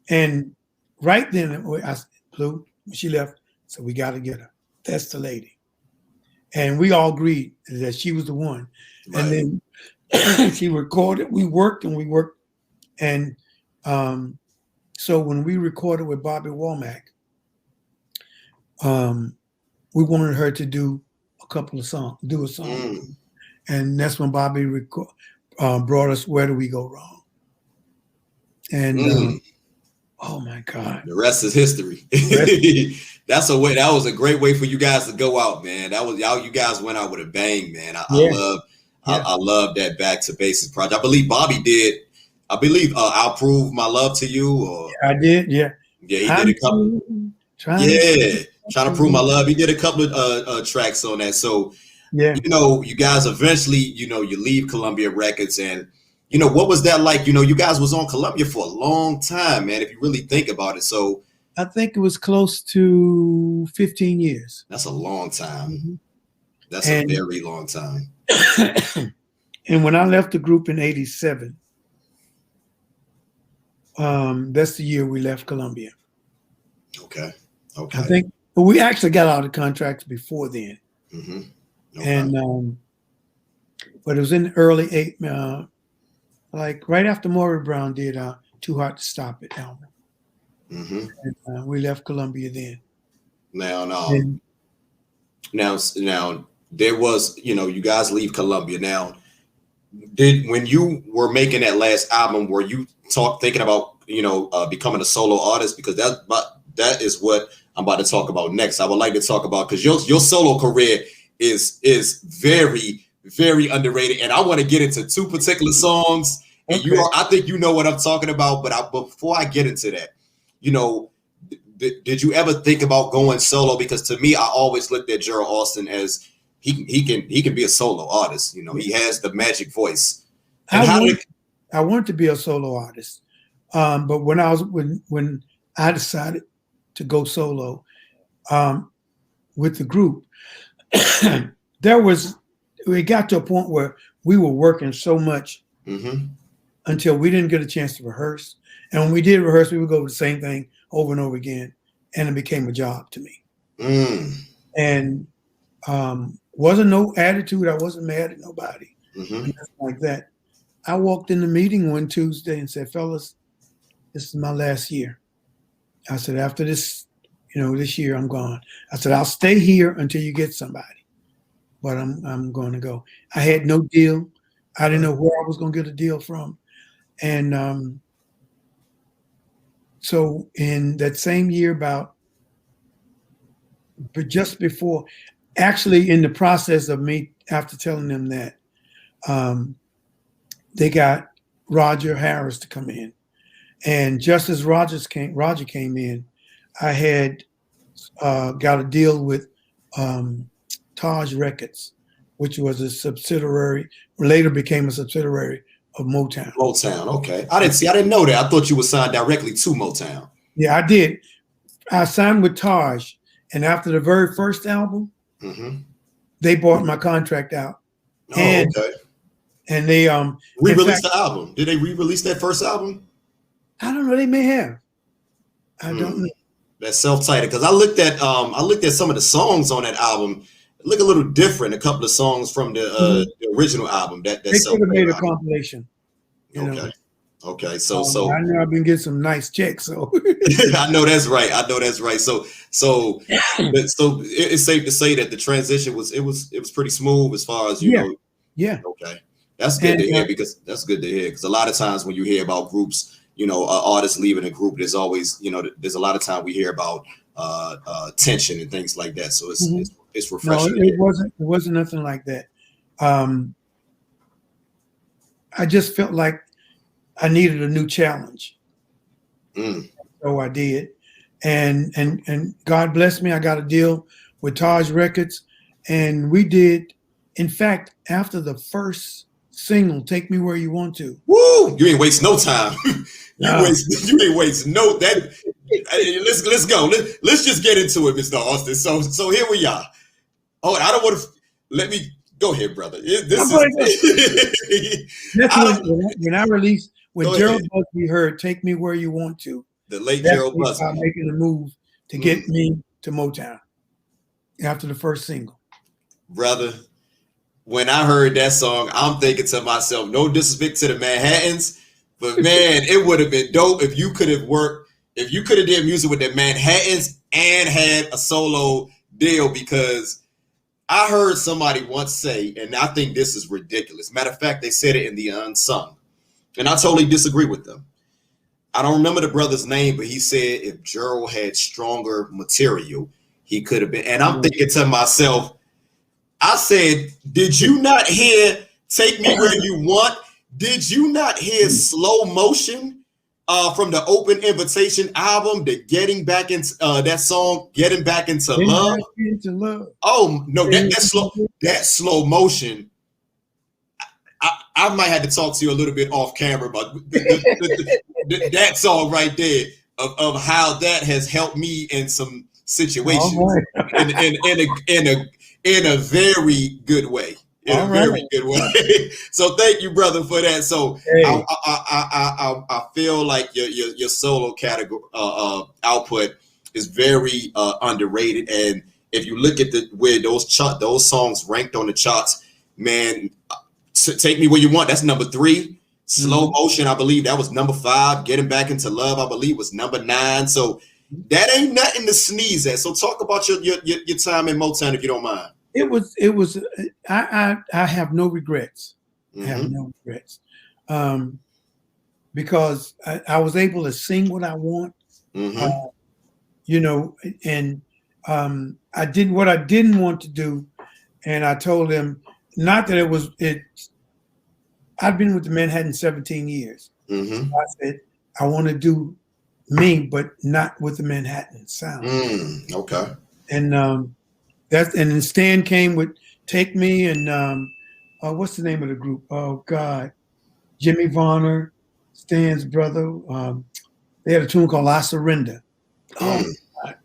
And right then, I said, Blue, when she left, so we got to get her. That's the lady. And we all agreed that she was the one. Right. And then she recorded. We worked. And so when we recorded with Bobby Womack, we wanted her to do a song. And that's when Bobby brought us Where Do We Go Wrong? And oh my God. The rest is history. That was a great way for you guys to go out, man. You guys went out with a bang, man. I love that Back to Basics project. I believe Bobby did. I'll Prove My Love to You. Or I did, yeah. Yeah, he did a couple. Trying to Prove My Love. He did a couple of tracks on that. So, you guys eventually, you leave Columbia Records, and what was that like? You guys was on Columbia for a long time, man, if you really think about it. So I think it was close to 15 years. That's a long time. That's a very long time. And when I left the group in 87, that's the year we left Columbia. Okay. I think, but we actually got out of contracts before then. And but it was in the early like right after Maury Brown did Too Hot to Stop It album. And, we left Columbia then. Now there was, you guys leave Columbia. Now, when you were making that last album, were you thinking about becoming a solo artist? Because that is what I'm about to talk about next. I would like to talk about, because your solo career is very, very underrated, and I want to get into two particular songs. And Okay. I think you know what I'm talking about. But before I get into that, did you ever think about going solo? Because to me, I always looked at Gerald Alston as he can be a solo artist. He has the magic voice. And I wanted to be a solo artist, but when I decided to go solo with the group, we got to a point where we were working so much until we didn't get a chance to rehearse. And when we did rehearse, we would go over the same thing over and over again, and it became a job to me. And wasn't no attitude. I wasn't mad at nobody, nothing like that. I walked in the meeting one Tuesday and said, "Fellas, this is my last year." I said, "After this, this year I'm gone." I said, "I'll stay here until you get somebody, but I'm going to go." I had no deal. I didn't know where I was going to get a deal from, and so in that same year, but just before, actually in the process of me, after telling them that, they got Roger Harris to come in. And just as Roger came in, I had got a deal with Taj Records, which was a subsidiary, later became a subsidiary of Motown. Motown, okay. I didn't know that. I thought you were signed directly to Motown. Yeah, I did. I signed with Taj, and after the very first album, they bought my contract out. Oh, okay. And they re-released the album. Did they re-release that first album? I don't know. They may have. I don't know. That's self-titled, because I looked at some of the songs on that album. It look a little different. A couple of songs from the original album. They could have made a compilation. Okay. So I know I've been getting some nice checks. So I know that's right. So it's safe to say that the transition was pretty smooth as far as you know. Yeah. Okay. That's good to hear, because that's good to hear. Because a lot of times when you hear about groups, artists leaving a group, there's always, there's a lot of time we hear about tension and things like that. So it's refreshing. No, it wasn't nothing like that. I just felt like I needed a new challenge. So I did. And God bless me, I got a deal with Taj Records, and we did, in fact, after the first single, "Take Me Where You Want To." Woo! You ain't waste no time. You ain't waste no that. Let's go. Let's just get into it, Mr. Alston. So here we are. Oh, I don't want to. Let me go ahead, brother. When Gerald Busby heard "Take Me Where You Want To," the late Gerald Busby making a move to get me to Motown after the first single. Brother, when I heard that song, I'm thinking to myself, no disrespect to the Manhattans, but man, it would have been dope if you could have did music with the Manhattans and had a solo deal, because I heard somebody once say, and I think this is ridiculous. Matter of fact, they said it in the Unsung, and I totally disagree with them. I don't remember the brother's name, but he said if Gerald had stronger material, he could have been. And I'm thinking to myself, I said, did you not hear "Take Me Where You Want"? Did you not hear "Slow Motion" from the Open Invitation album? The Getting Back into that song, "Getting Back into Love." Oh no, that slow motion. I might have to talk to you a little bit off camera about that song right there of how that has helped me in some situations in a very good way. Very good way. So thank you, brother, for that. So I feel like your solo category output is very underrated. And if you look at where those songs ranked on the charts, man, "Take Me Where You Want," that's number 3. "Slow Motion," I believe that was number 5. "Getting Back into Love," I believe, was number 9. So that ain't nothing to sneeze at. So talk about your time in Motown, if you don't mind. It was. I have no regrets. I have no regrets. because I was able to sing what I want, you know, and I did what I didn't want to do. And I told them, not that I've been with the Manhattan 17 years. So I said, I want to do me, but not with the Manhattan sound. Okay. And and then Stan came with Take Me, and what's the name of the group? Oh God, Jimmy Varner, Stan's brother. They had a tune called I Surrender. Oh God.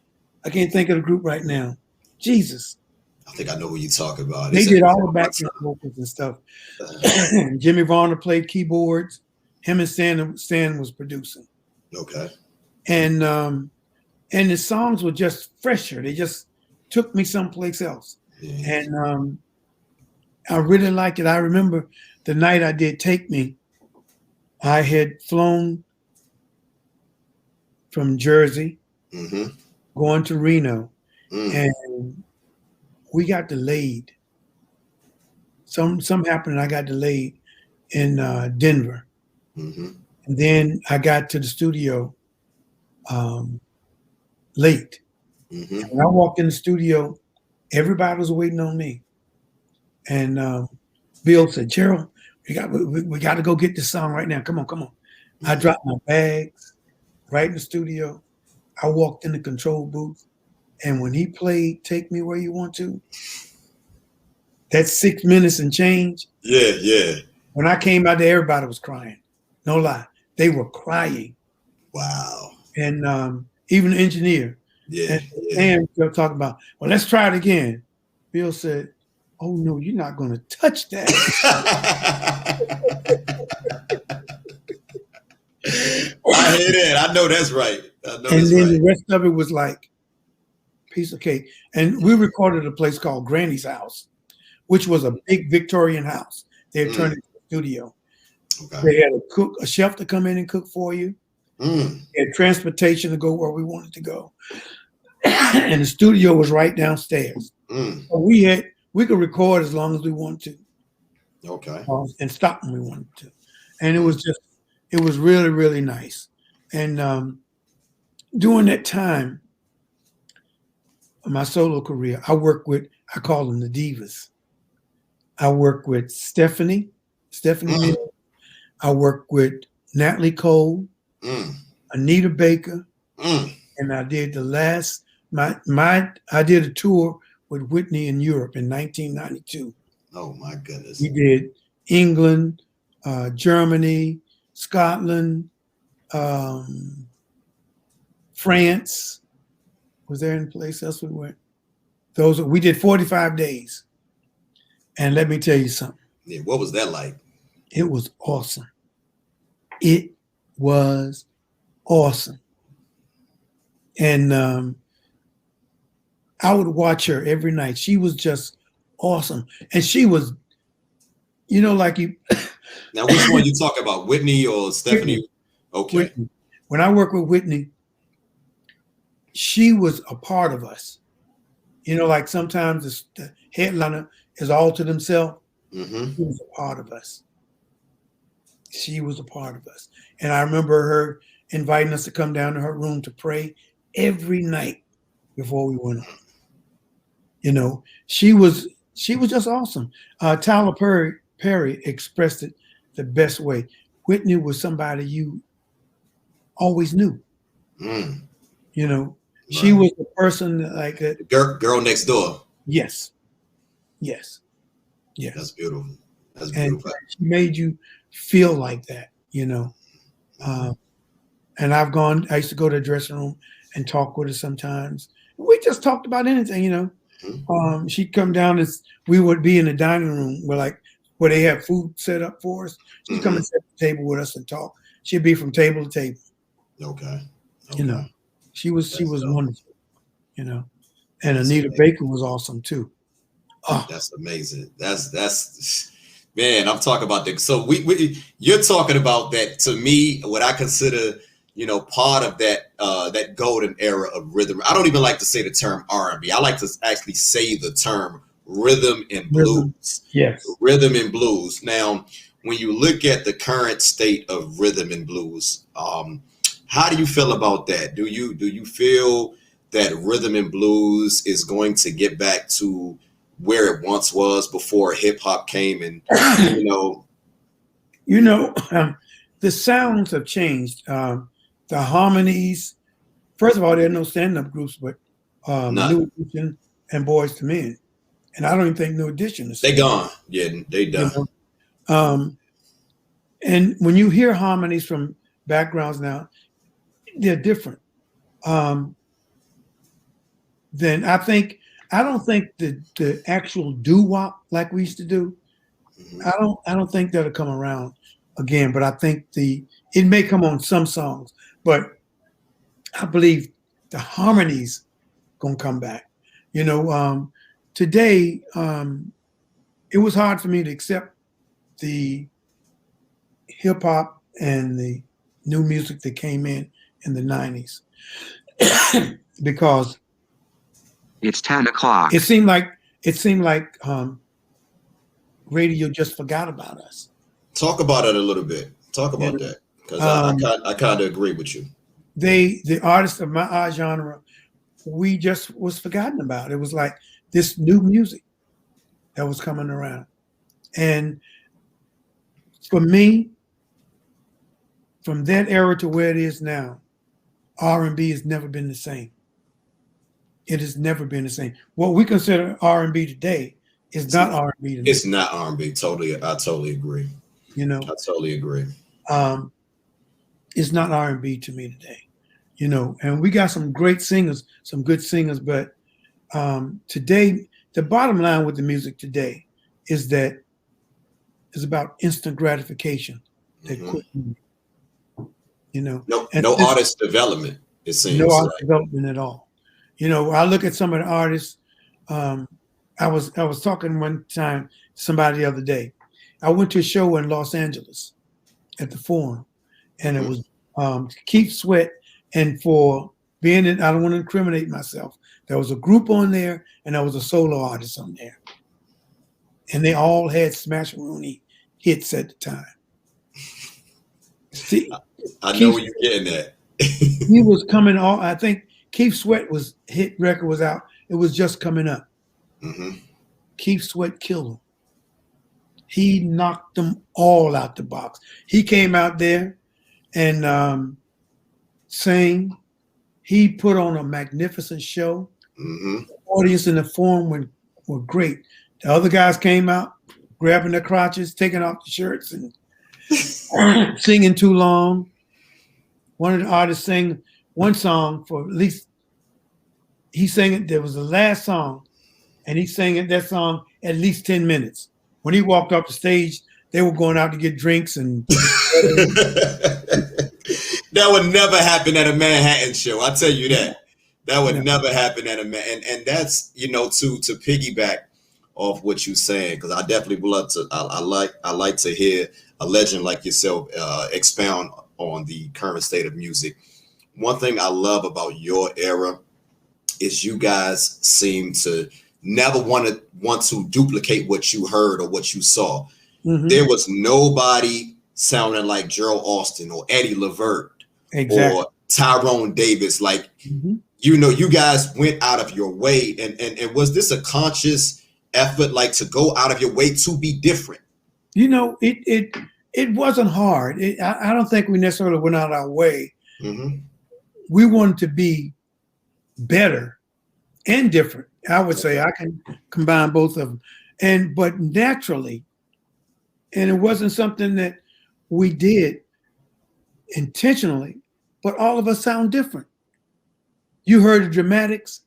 I can't think of the group right now. Jesus. I think I know who you're talking about. They did all the background vocals and stuff. Jimmy Varner played keyboards. Him and Stan was producing. Okay. And the songs were just fresher. They just took me someplace else. Yeah. And I really liked it. I remember the night I did Take Me, I had flown from Jersey, going to Reno, and we got delayed. Some happened and I got delayed in Denver. And then I got to the studio late. When I walked in the studio, everybody was waiting on me. And Bill said, Gerald, we got to go get this song right now. Come on. I dropped my bags right in the studio. I walked in the control booth. And when he played Take Me Where You Want To, that's 6 minutes and change. Yeah. When I came out there, everybody was crying. No lie. They were crying. Wow. And even the engineer. And they're talking about, well, let's try it again. Bill said, oh, no, you're not going to touch that. I hear that. I know that's right. And then the rest of it was like piece of cake. And we recorded a place called Granny's House, which was a big Victorian house. They had turned it into a studio. Okay. They had a chef to come in and cook for you. They had transportation to go where we wanted to go. And the studio was right downstairs. So we could record as long as we wanted to. Okay. And stop when we wanted to. And it was really, really nice. And during that time, my solo career, I call them the divas. I worked with Stephanie. I worked with Natalie Cole, Anita Baker, and I did I did a tour with Whitney in Europe in 1992. Oh my goodness. We did England, Germany, Scotland, France. Was there any place else we went? We did 45 days. And let me tell you something. Yeah, what was that like? It was awesome. It was awesome. And I would watch her every night. She was just awesome. And she was, like you. Now, which one you talking about, Whitney or Stephanie? Whitney. Okay. Whitney. When I worked with Whitney, she was a part of us. Like sometimes the headliner is all to themselves. She was a part of us. She was a part of us. And I remember her inviting us to come down to her room to pray every night before we went on. She was just awesome. Tyler Perry expressed it the best way. Whitney was somebody you always knew. She was the person like a girl next door. Yes. That's beautiful. That's and beautiful. She made you feel like that, and I used to go to the dressing room and talk with her sometimes. We just talked about anything, She'd come down and we would be in the dining room where they have food set up for us. She'd come and sit at the table with us and talk. She'd be from table to table. Okay. She was wonderful, And Anita Baker was awesome too. Oh. That's amazing. That's man, I'm talking about that. So you're talking about that. To me, what I consider, part of that golden era of rhythm. I don't even like to say the term R&B. I like to actually say the term rhythm and blues. Yes. Rhythm and blues. Now, when you look at the current state of rhythm and blues, how do you feel about that? Do you feel that rhythm and blues is going to get back to where it once was before hip hop came? And the sounds have changed. The harmonies. First of all, there are no stand-up groups, but New Edition and Boys to Men, and I don't even think New Edition is. They gone. Yeah, they done. And when you hear harmonies from backgrounds now, they're different. Then I don't think the actual doo-wop like we used to do. I don't think that'll come around again. But I think it may come on some songs, but I believe the harmonies gonna come back. Today it was hard for me to accept the hip hop and the new music that came in the 90s because it's 10 o'clock. It seemed like radio just forgot about us. Talk about it a little bit. Talk about that, because I kind of agree with you. The artists of my genre, we just was forgotten about. It was like this new music that was coming around, and for me, from that era to where it is now, R&B has never been the same. It has never been the same. What we consider R&B today is not R&B today. It's not R&B. I totally agree. I totally agree. It's not R&B to me today. And we got some great singers, some good singers, but today, the bottom line with the music today is that it's about instant gratification. No artist development, it seems. No artist development at all. I look at some of the artists. I was talking one time to somebody the other day. I went to a show in Los Angeles at the Forum, and it was Keith Sweat. And for being in, I don't want to incriminate myself, there was a group on there and there was a solo artist on there. And they all had Smash Rooney hits at the time. See, I know where you're getting at. He was coming on. I think Keith Sweat record was out. It was just coming up. Keith Sweat killed him. He knocked them all out the box. He came out there and sang. He put on a magnificent show. The audience in the Forum were great. The other guys came out, grabbing their crotches, taking off the shirts, and singing too long. One of the artists sang one song for at least, he sang it, there was the last song, and he sang that song at least 10 minutes. When he walked off the stage, they were going out to get drinks and that would never happen at a Manhattan show. I'll tell you that. That would never happen at a and that's to piggyback off what you're saying, because I definitely would love to. I like to hear a legend like yourself expound on the current state of music. One thing I love about your era is you guys seem to never want to duplicate what you heard or what you saw. There was nobody sounding like Gerald Alston or Eddie Levert or Tyrone Davis. Like, you guys went out of your way. And was this a conscious effort, like to go out of your way to be different? It wasn't hard. I don't think we necessarily went out of our way. We wanted to be better and different. I would say I can combine both of them. But naturally, and it wasn't something that we did intentionally, but all of us sound different. You heard the dramatics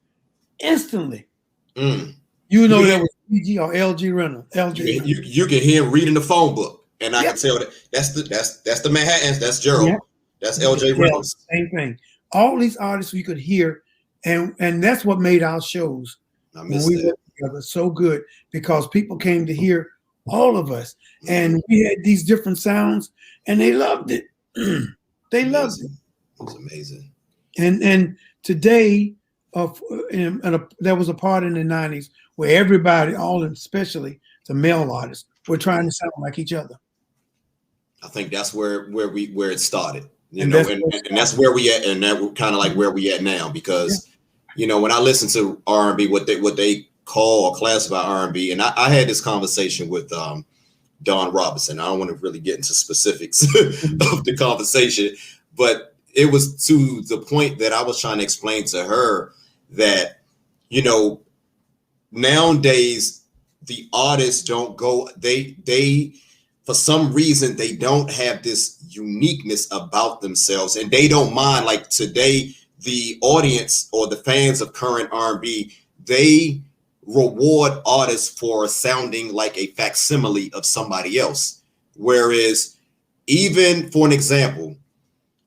instantly. That was PG or LG Reynolds. You can hear him reading the phone book, and I can tell that's the Manhattans. That's Gerald. That's LJ Reynolds. Same thing. All these artists we could hear, and that's what made our shows when we worked together so good, because people came to hear all of us, and we had these different sounds, and they loved it. They loved it. It was amazing. And today, there was a part in the 90s where everybody, especially the male artists, were trying to sound like each other. I think that's where it started. You And know, that's and that's where we at, and that kind of like where we at now, because you know, when I listen to R&B, what they call or classify R&B, and I had this conversation with Don Robinson. I don't want to really get into specifics of the conversation, but it was to the point that I was trying to explain to her that, you know, nowadays the artists don't go, they for some reason they don't have this uniqueness about themselves, and they don't mind. Like today, the audience or the fans of current R&B, they reward artists for sounding like a facsimile of somebody else. Whereas, even for an example,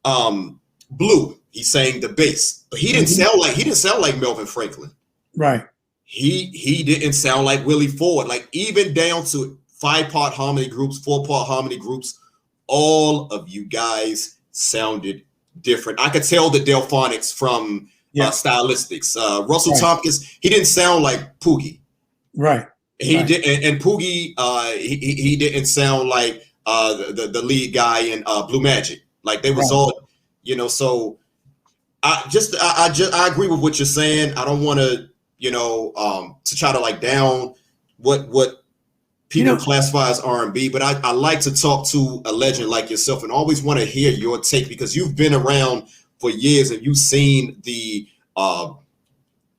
Blue, he sang the bass, but he didn't sound like Melvin Franklin. right. He didn't sound like Willie Ford. Like, even down to 5-part harmony groups, 4-part harmony groups, all of you guys sounded different. I could tell the Delphonics from Stylistics. Russell Tompkins, he didn't sound like Poogie. Right. He did, and Poogie, he didn't sound like the lead guy in Blue Magic. Like, they was all, you know. So I agree with what you're saying. I don't want to, you know, to try to like down what people classify as R&B, but I like to talk to a legend like yourself and always want to hear your take, because you've been around for years and you've seen the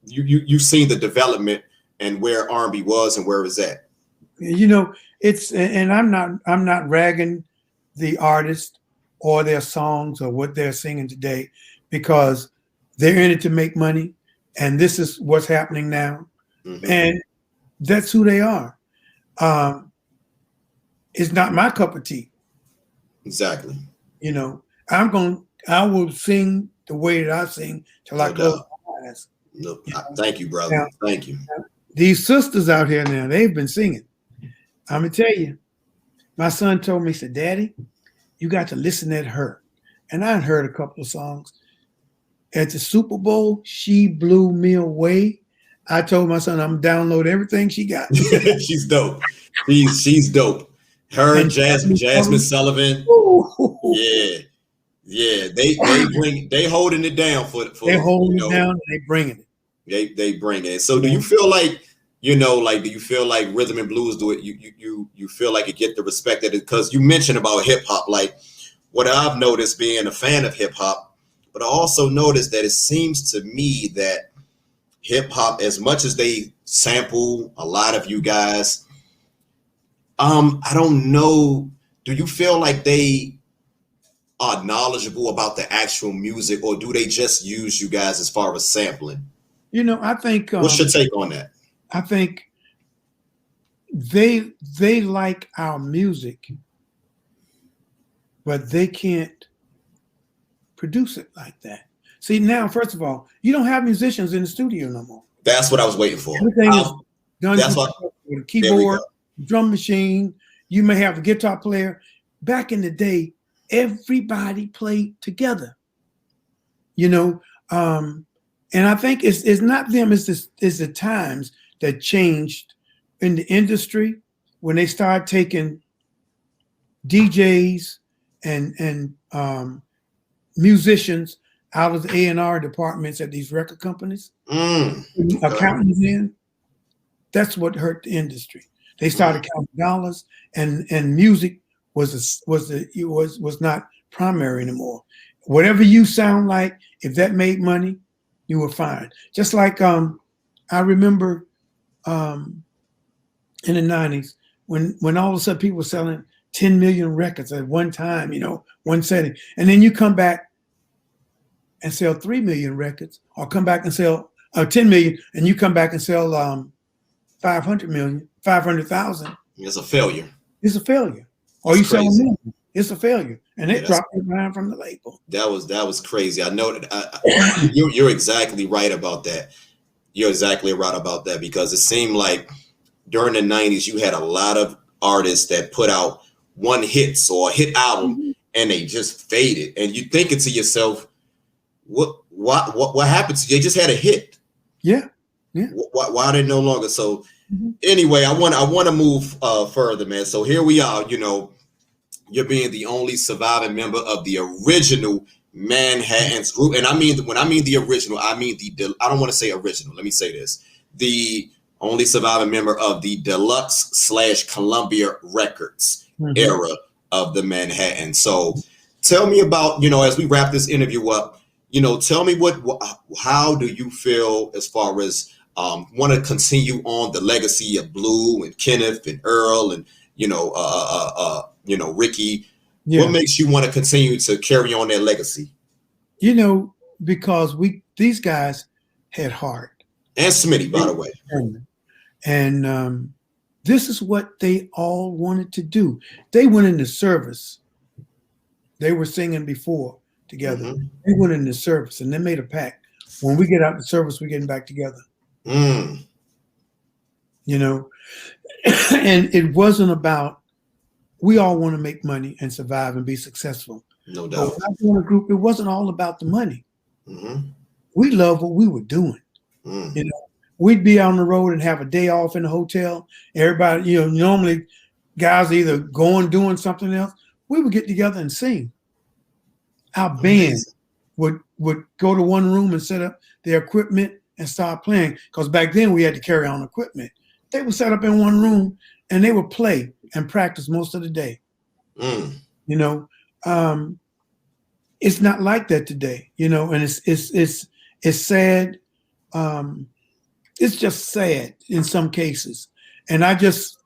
you've seen the development and where R&B was and where it's at. You know, it's, and I'm not ragging the artist or their songs or what they're singing today, because they're in it to make money, and this is what's happening now, and that's who they are. It's not my cup of tea. Exactly. You know, I will sing the way that I sing till I close my eyes. No, thank you, brother. Now, thank you. These sisters out here now, they've been singing. I'm gonna tell you, my son told me, he said, "Daddy, you got to listen at her." And I heard a couple of songs. At the Super Bowl, she blew me away. I told my son I'm gonna download everything she got. She's dope. She's dope. Her and Jasmine Sullivan. Yeah. They holding it down for they're holding it down and they bringing it. They bring it. So do you feel like, you know, like, do you feel like rhythm and blues do it? You feel like it get the respect that it, because you mentioned about hip hop. Like, what I've noticed being a fan of hip hop, but I also noticed that it seems to me that hip hop, as much as they sample a lot of you guys, I don't know. Do you feel like they are knowledgeable about the actual music, or do they just use you guys as far as sampling? You know, I think. What's your take on that? I think they like our music, but they can't produce it like that. See, now, first of all, you don't have musicians in the studio no more. That's what I was waiting for. Everything is done with a keyboard, drum machine. You may have a guitar player. Back in the day, everybody played together. You know, and I think it's not them. It's the times that changed in the industry when they started taking DJs and musicians out of the A&R departments at these record companies, accountants in. That's what hurt the industry. They started counting dollars, and music was not primary anymore. Whatever you sound like, if that made money, you were fine. Just like I remember in the 90s when all of a sudden people were selling 10 million records at one time, you know, one setting, and then you come back and sell 3 million records, or come back and sell 10 million, and you come back and sell 500,000. It's a failure. It's a failure. Or you sell a million. It's a failure, and it dropped it around from the label. That was crazy. I know that you're exactly right about that. You're exactly right about that, because it seemed like during the 90s you had a lot of artists that put out one hits or a hit album, and they just faded, and you thinking to yourself, what happened to you? They just had a hit. Yeah. Why are they no longer? So anyway, I want to move further, man. So here we are, you know, you're being the only surviving member of the original Manhattans group. And when I mean the original, I mean I don't want to say original. Let me say this. The only surviving member of the Deluxe / Columbia Records era of the Manhattan. So tell me about, as we wrap this interview up, tell me how do you feel as far as want to continue on the legacy of Blue and Kenneth and Earl and, Ricky. Yeah. What makes you want to continue to carry on that legacy? Because these guys had heart. And Smitty, by the way. And this is what they all wanted to do. They went into service. They were singing before together. They went into service and they made a pact. When we get out of service, we're getting back together. And it wasn't about, we all want to make money and survive and be successful. No doubt. But when I joined a group, it wasn't all about the money. We loved what we were doing. We'd be on the road and have a day off in the hotel. Everybody, normally guys either going, doing something else. We would get together and sing. Our band would go to one room and set up their equipment and start playing. Because back then we had to carry on equipment. They would set up in one room and they would play and practice most of the day. It's not like that today, and it's sad. It's just sad in some cases. And I just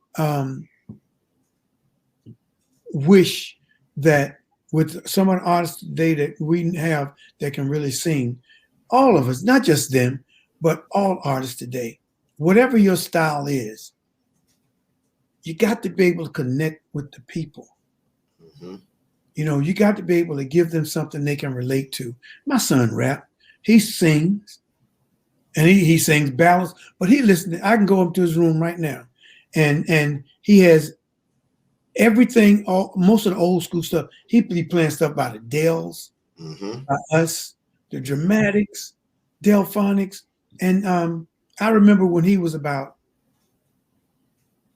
wish that with some of the artists today that we have that can really sing, all of us, not just them, but all artists today, whatever your style is, you got to be able to connect with the people. You got to be able to give them something they can relate to. My son rap, he sings, and he sings ballads, but he listens. I can go up to his room right now, and he has everything, most of the old school stuff. He be playing stuff by the Dells, by us, the Dramatics, Delphonics, and I remember when he was about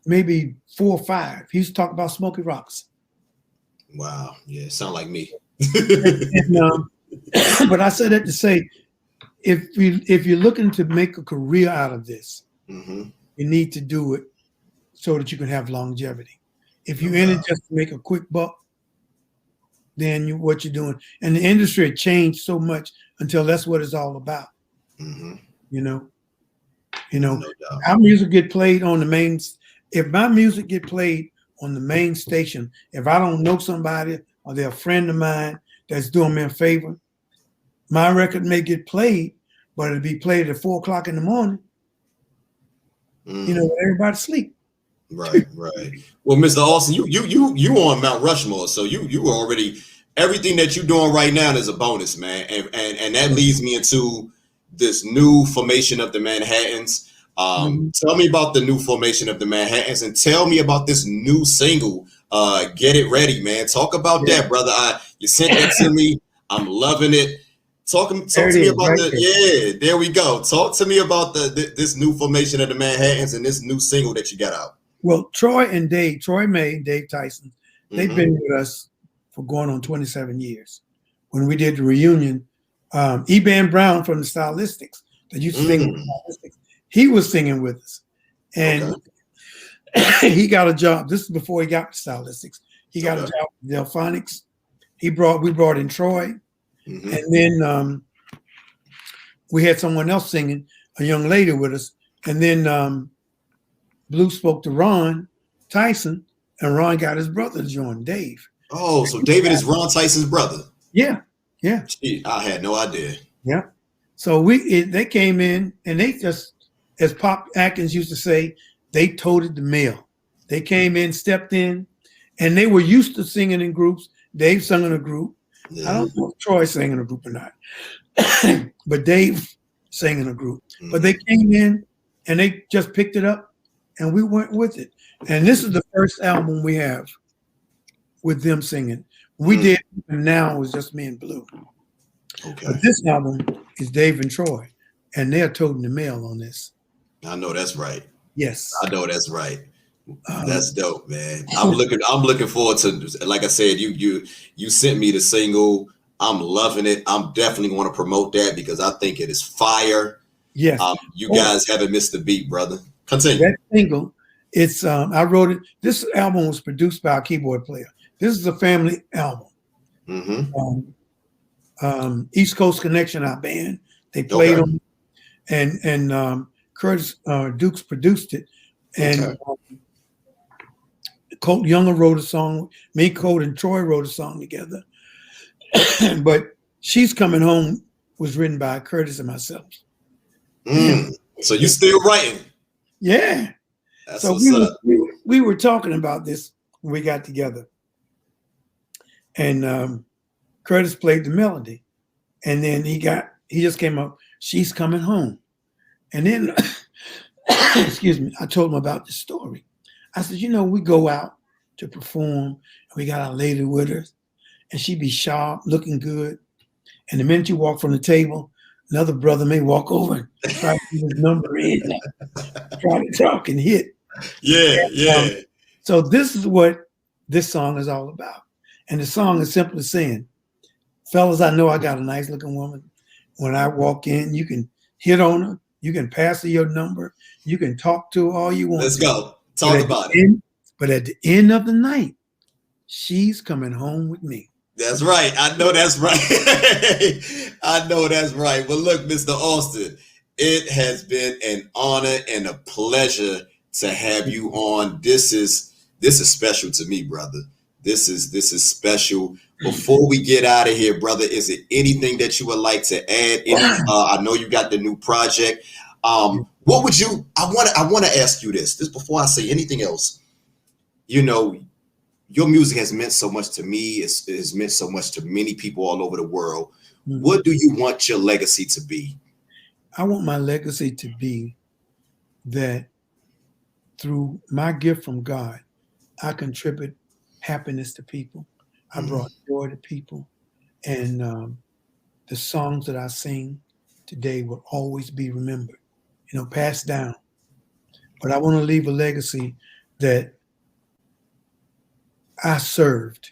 maybe 4 or 5, he used to talk about Smokey Rocks. Wow, yeah, sound like me. But I said that to say, if you're looking to make a career out of this, you need to do it so that you can have longevity. If you're in it just to make a quick buck, then what you're doing. And the industry had changed so much until that's what it's all about. No our music get played on the main. If my music get played on the main station, if I don't know somebody or they're a friend of mine that's doing me a favor, my record may get played, but it'll be played at 4 o'clock in the morning. Everybody sleep. Right. Well, Mr. Alston, you on Mount Rushmore, so you already, everything that you're doing right now is a bonus, man. And that leads me into this new formation of the Manhattans. Tell me about the new formation of the Manhattans, and tell me about this new single, Get It Ready, man. Talk about that, brother. You sent that to me. I'm loving it. Talk to me about there we go. Talk to me about this new formation of the Manhattans and this new single that you got out. Well, Troy May, Dave Tyson, they've been with us for going on 27 years. When we did the reunion, E-Band Brown from the Stylistics, that used to sing in the Stylistics, he was singing with us. And he got a job. This is before he got the Stylistics. He got a job with Delphonics. We brought in Troy. And then we had someone else singing, a young lady with us. And then Blue spoke to Ron Tyson, and Ron got his brother to join, Dave. Oh, so David is Ron Tyson's brother. Yeah. Gee, I had no idea. Yeah. So they came in, and they just, as Pop Atkins used to say, they toted the mail. They came in, stepped in, and they were used to singing in groups. Dave sung in a group. Yeah. I don't know if Troy sang in a group or not, but Dave sang in a group. But they came in, and they just picked it up, and we went with it. And this is the first album we have with them singing. We did, and now it was just me and Blue. Okay. But this album is Dave and Troy, and they're toting the mail on this. I know that's right. Yes. I know that's right. That's dope, man. I'm looking forward to, like I said, you sent me the single. I'm loving it. I'm definitely want to promote that because I think it is fire. Yes. You guys haven't missed the beat, brother. Continue. That single, it's I wrote it. This album was produced by a keyboard player. This is a family album. East Coast Connection, our band, they played on, and Curtis Dukes produced it, and Colt Younger wrote a song. Me, Colt, and Troy wrote a song together. But She's Coming Home was written by Curtis and myself. So you still writing? Yeah. That's so we were talking about this when we got together, and Curtis played the melody, and then he just came up, She's Coming Home, and then excuse me, I told him about the story. I said, we go out to perform, and we got our lady with us, and she be sharp, looking good, and the minute you walk from the table, another brother may walk over and try to get his number in, try to talk and hit. Yeah. So this is what this song is all about. And the song is simply saying, fellas, I know I got a nice looking woman. When I walk in, you can hit on her. You can pass her your number. You can talk to her all you want. Let's go. Talk about it. But at the end of the night, she's coming home with me. That's right. I know that's right. I know that's right. Well, look, Mr. Alston, it has been an honor and a pleasure to have you on. This is special to me, brother. This is special. Before we get out of here, brother, is it anything that you would like to add? I know you got the new project. What would you? I want to ask you this before I say anything else. Your music has meant so much to me. It has meant so much to many people all over the world. What do you want your legacy to be? I want my legacy to be that through my gift from God, I contribute happiness to people. I brought joy to people. And the songs that I sing today will always be remembered, passed down. But I want to leave a legacy that I served.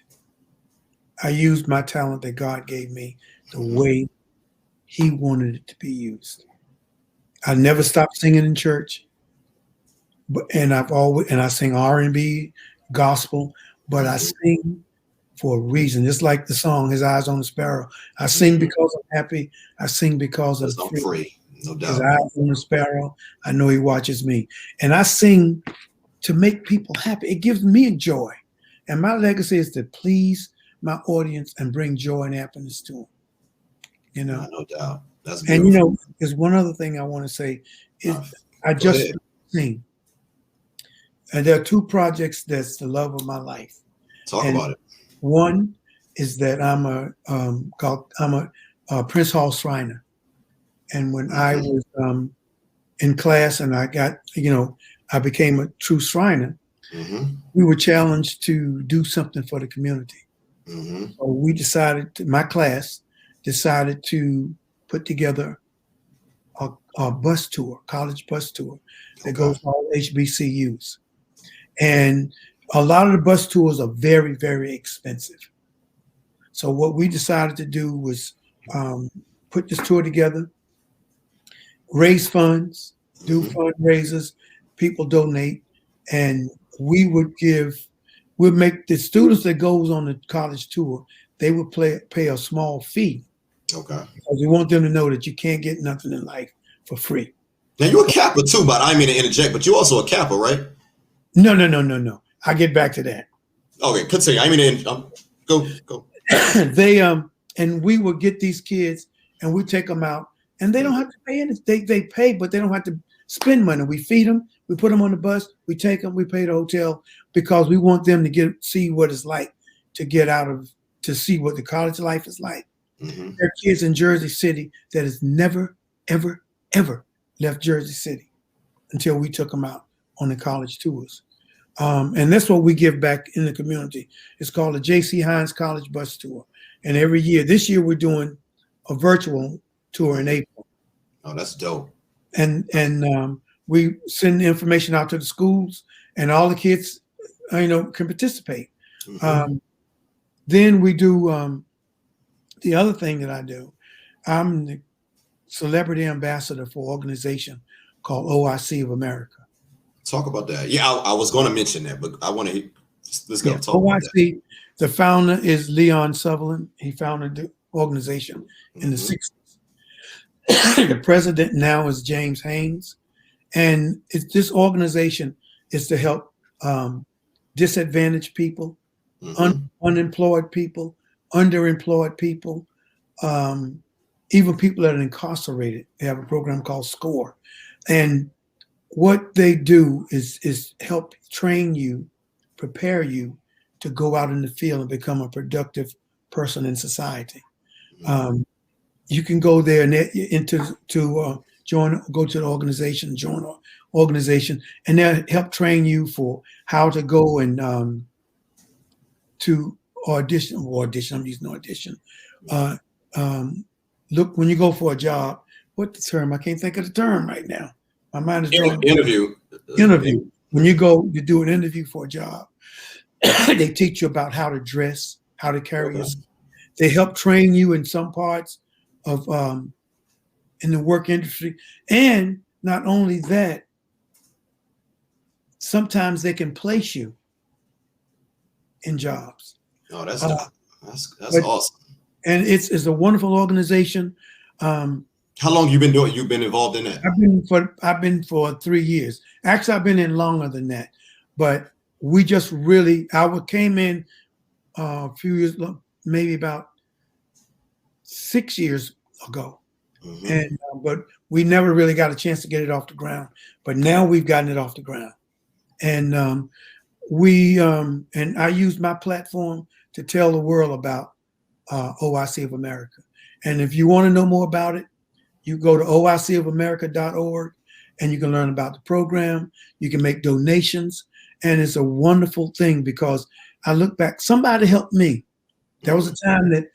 I used my talent that God gave me the way He wanted it to be used. I never stopped singing in church, and I sing R&B, gospel, but I sing for a reason. It's like the song "His Eyes on the Sparrow." I sing because I'm happy. I sing because I'm free. No doubt. His eyes on the sparrow. I know He watches me, and I sing to make people happy. It gives me joy. And my legacy is to please my audience and bring joy and happiness to them. No doubt. That's beautiful. And there's one other thing I want to say is I just sing. And there are two projects that's the love of my life. Talk about it. One is that I'm a Prince Hall Shriner, and when I was in class and I got I became a true Shriner. We were challenged to do something for the community. So we my class decided to put together a bus tour, college bus tour that goes to all HBCUs. And a lot of the bus tours are very, very expensive. So what we decided to do was put this tour together, raise funds, do fundraisers, people donate, and we'd make the students that goes on the college tour, they would pay a small fee. Okay. Because we want them to know that you can't get nothing in life for free. Now you're a Kappa too, but I mean to interject, but you're also a Kappa, right? No. I get back to that. Okay, continue. I mean, go. They and we would get these kids and we take them out, and they don't have to pay anything. They pay, but they don't have to spend money. We feed them, we put them on the bus, we take them, we pay the hotel because we want them to see what it's like to see what the college life is like. There are kids in Jersey City that has never, ever, ever left Jersey City until we took them out on the college tours. And that's what we give back in the community. It's called the J.C. Hines College Bus Tour. And every year, this year we're doing a virtual tour in April. Oh, that's dope. And we send information out to the schools, and all the kids, can participate. Then we do the other thing that I do. I'm the celebrity ambassador for an organization called OIC of America. Talk about that. Yeah, I was going to mention that, but I want to let's go talk OIC, about that. The founder is Leon Sutherland. He founded the organization in the 60s. The president now is James Haynes. And this organization is to help disadvantaged people, unemployed people, underemployed people, even people that are incarcerated. They have a program called SCORE. And what they do is help train you, prepare you to go out in the field and become a productive person in society. You can go there and go to the organization, join an organization, and they'll help train you for how to go and to audition. I'm using audition. Look, when you go for a job, what the term? I can't think of the term right now. My mind is drawing. Interview. When you go to do an interview for a job, they teach you about how to dress, how to carry yourself. They help train you in some parts of in the work industry. And not only that, sometimes they can place you in jobs. Oh, that's awesome. And it's a wonderful organization. How long you been doing? You've been involved in that? I've been for 3 years. Actually, I've been in longer than that. But we just really, I came in a few years, maybe about 6 years ago. And but we never really got a chance to get it off the ground. But now we've gotten it off the ground. And and I used my platform to tell the world about OIC of America. And if you want to know more about it, you go to oicofamerica.org and you can learn about the program. You can make donations. And it's a wonderful thing because I look back, somebody helped me. There was a time that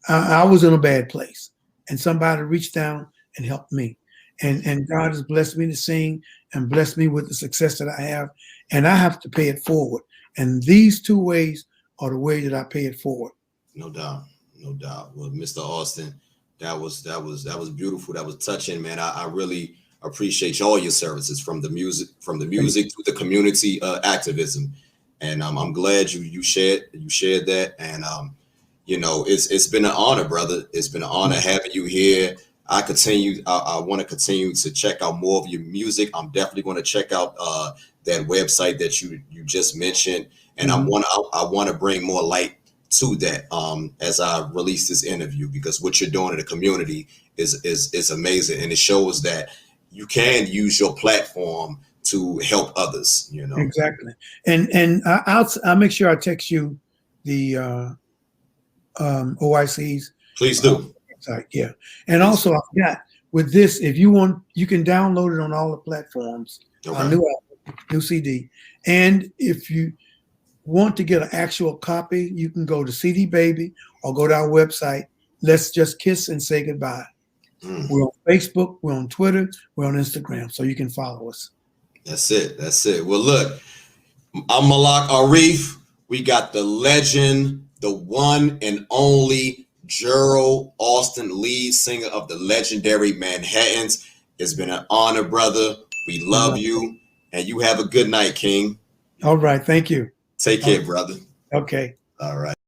I was in a bad place and somebody reached down and helped me. And God has blessed me to sing and blessed me with the success that I have. And I have to pay it forward. And these two ways are the way that I pay it forward. No doubt. No doubt. Well, Mr. Alston, that was beautiful. That was touching, man. I really appreciate all your services from the music to the community activism. And I'm glad you shared that. And it's been an honor, brother. It's been an honor having you here. I want to continue to check out more of your music. I'm definitely going to check out that website that you just mentioned. And I want to bring more light to that as I release this interview, because what you're doing in the community is amazing, and it shows that you can use your platform to help others. Exactly. And I'll make sure I text you the OIC's. Please do. Yeah. And also I forgot with this, if you want, you can download it on all the platforms. Okay. New CD. And if you want to get an actual copy, you can go to CD Baby or go to our website. Let's just kiss and say goodbye. We're on Facebook, we're on Twitter, we're on Instagram, so you can follow us. That's it. Well, look, I'm Malak Arif. We got the legend, the one and only Gerald Alston, lead singer of the legendary Manhattans. It's been an honor, brother. We love you, and you have a good night, King. All right. Thank you. Take care, brother. Okay. All right.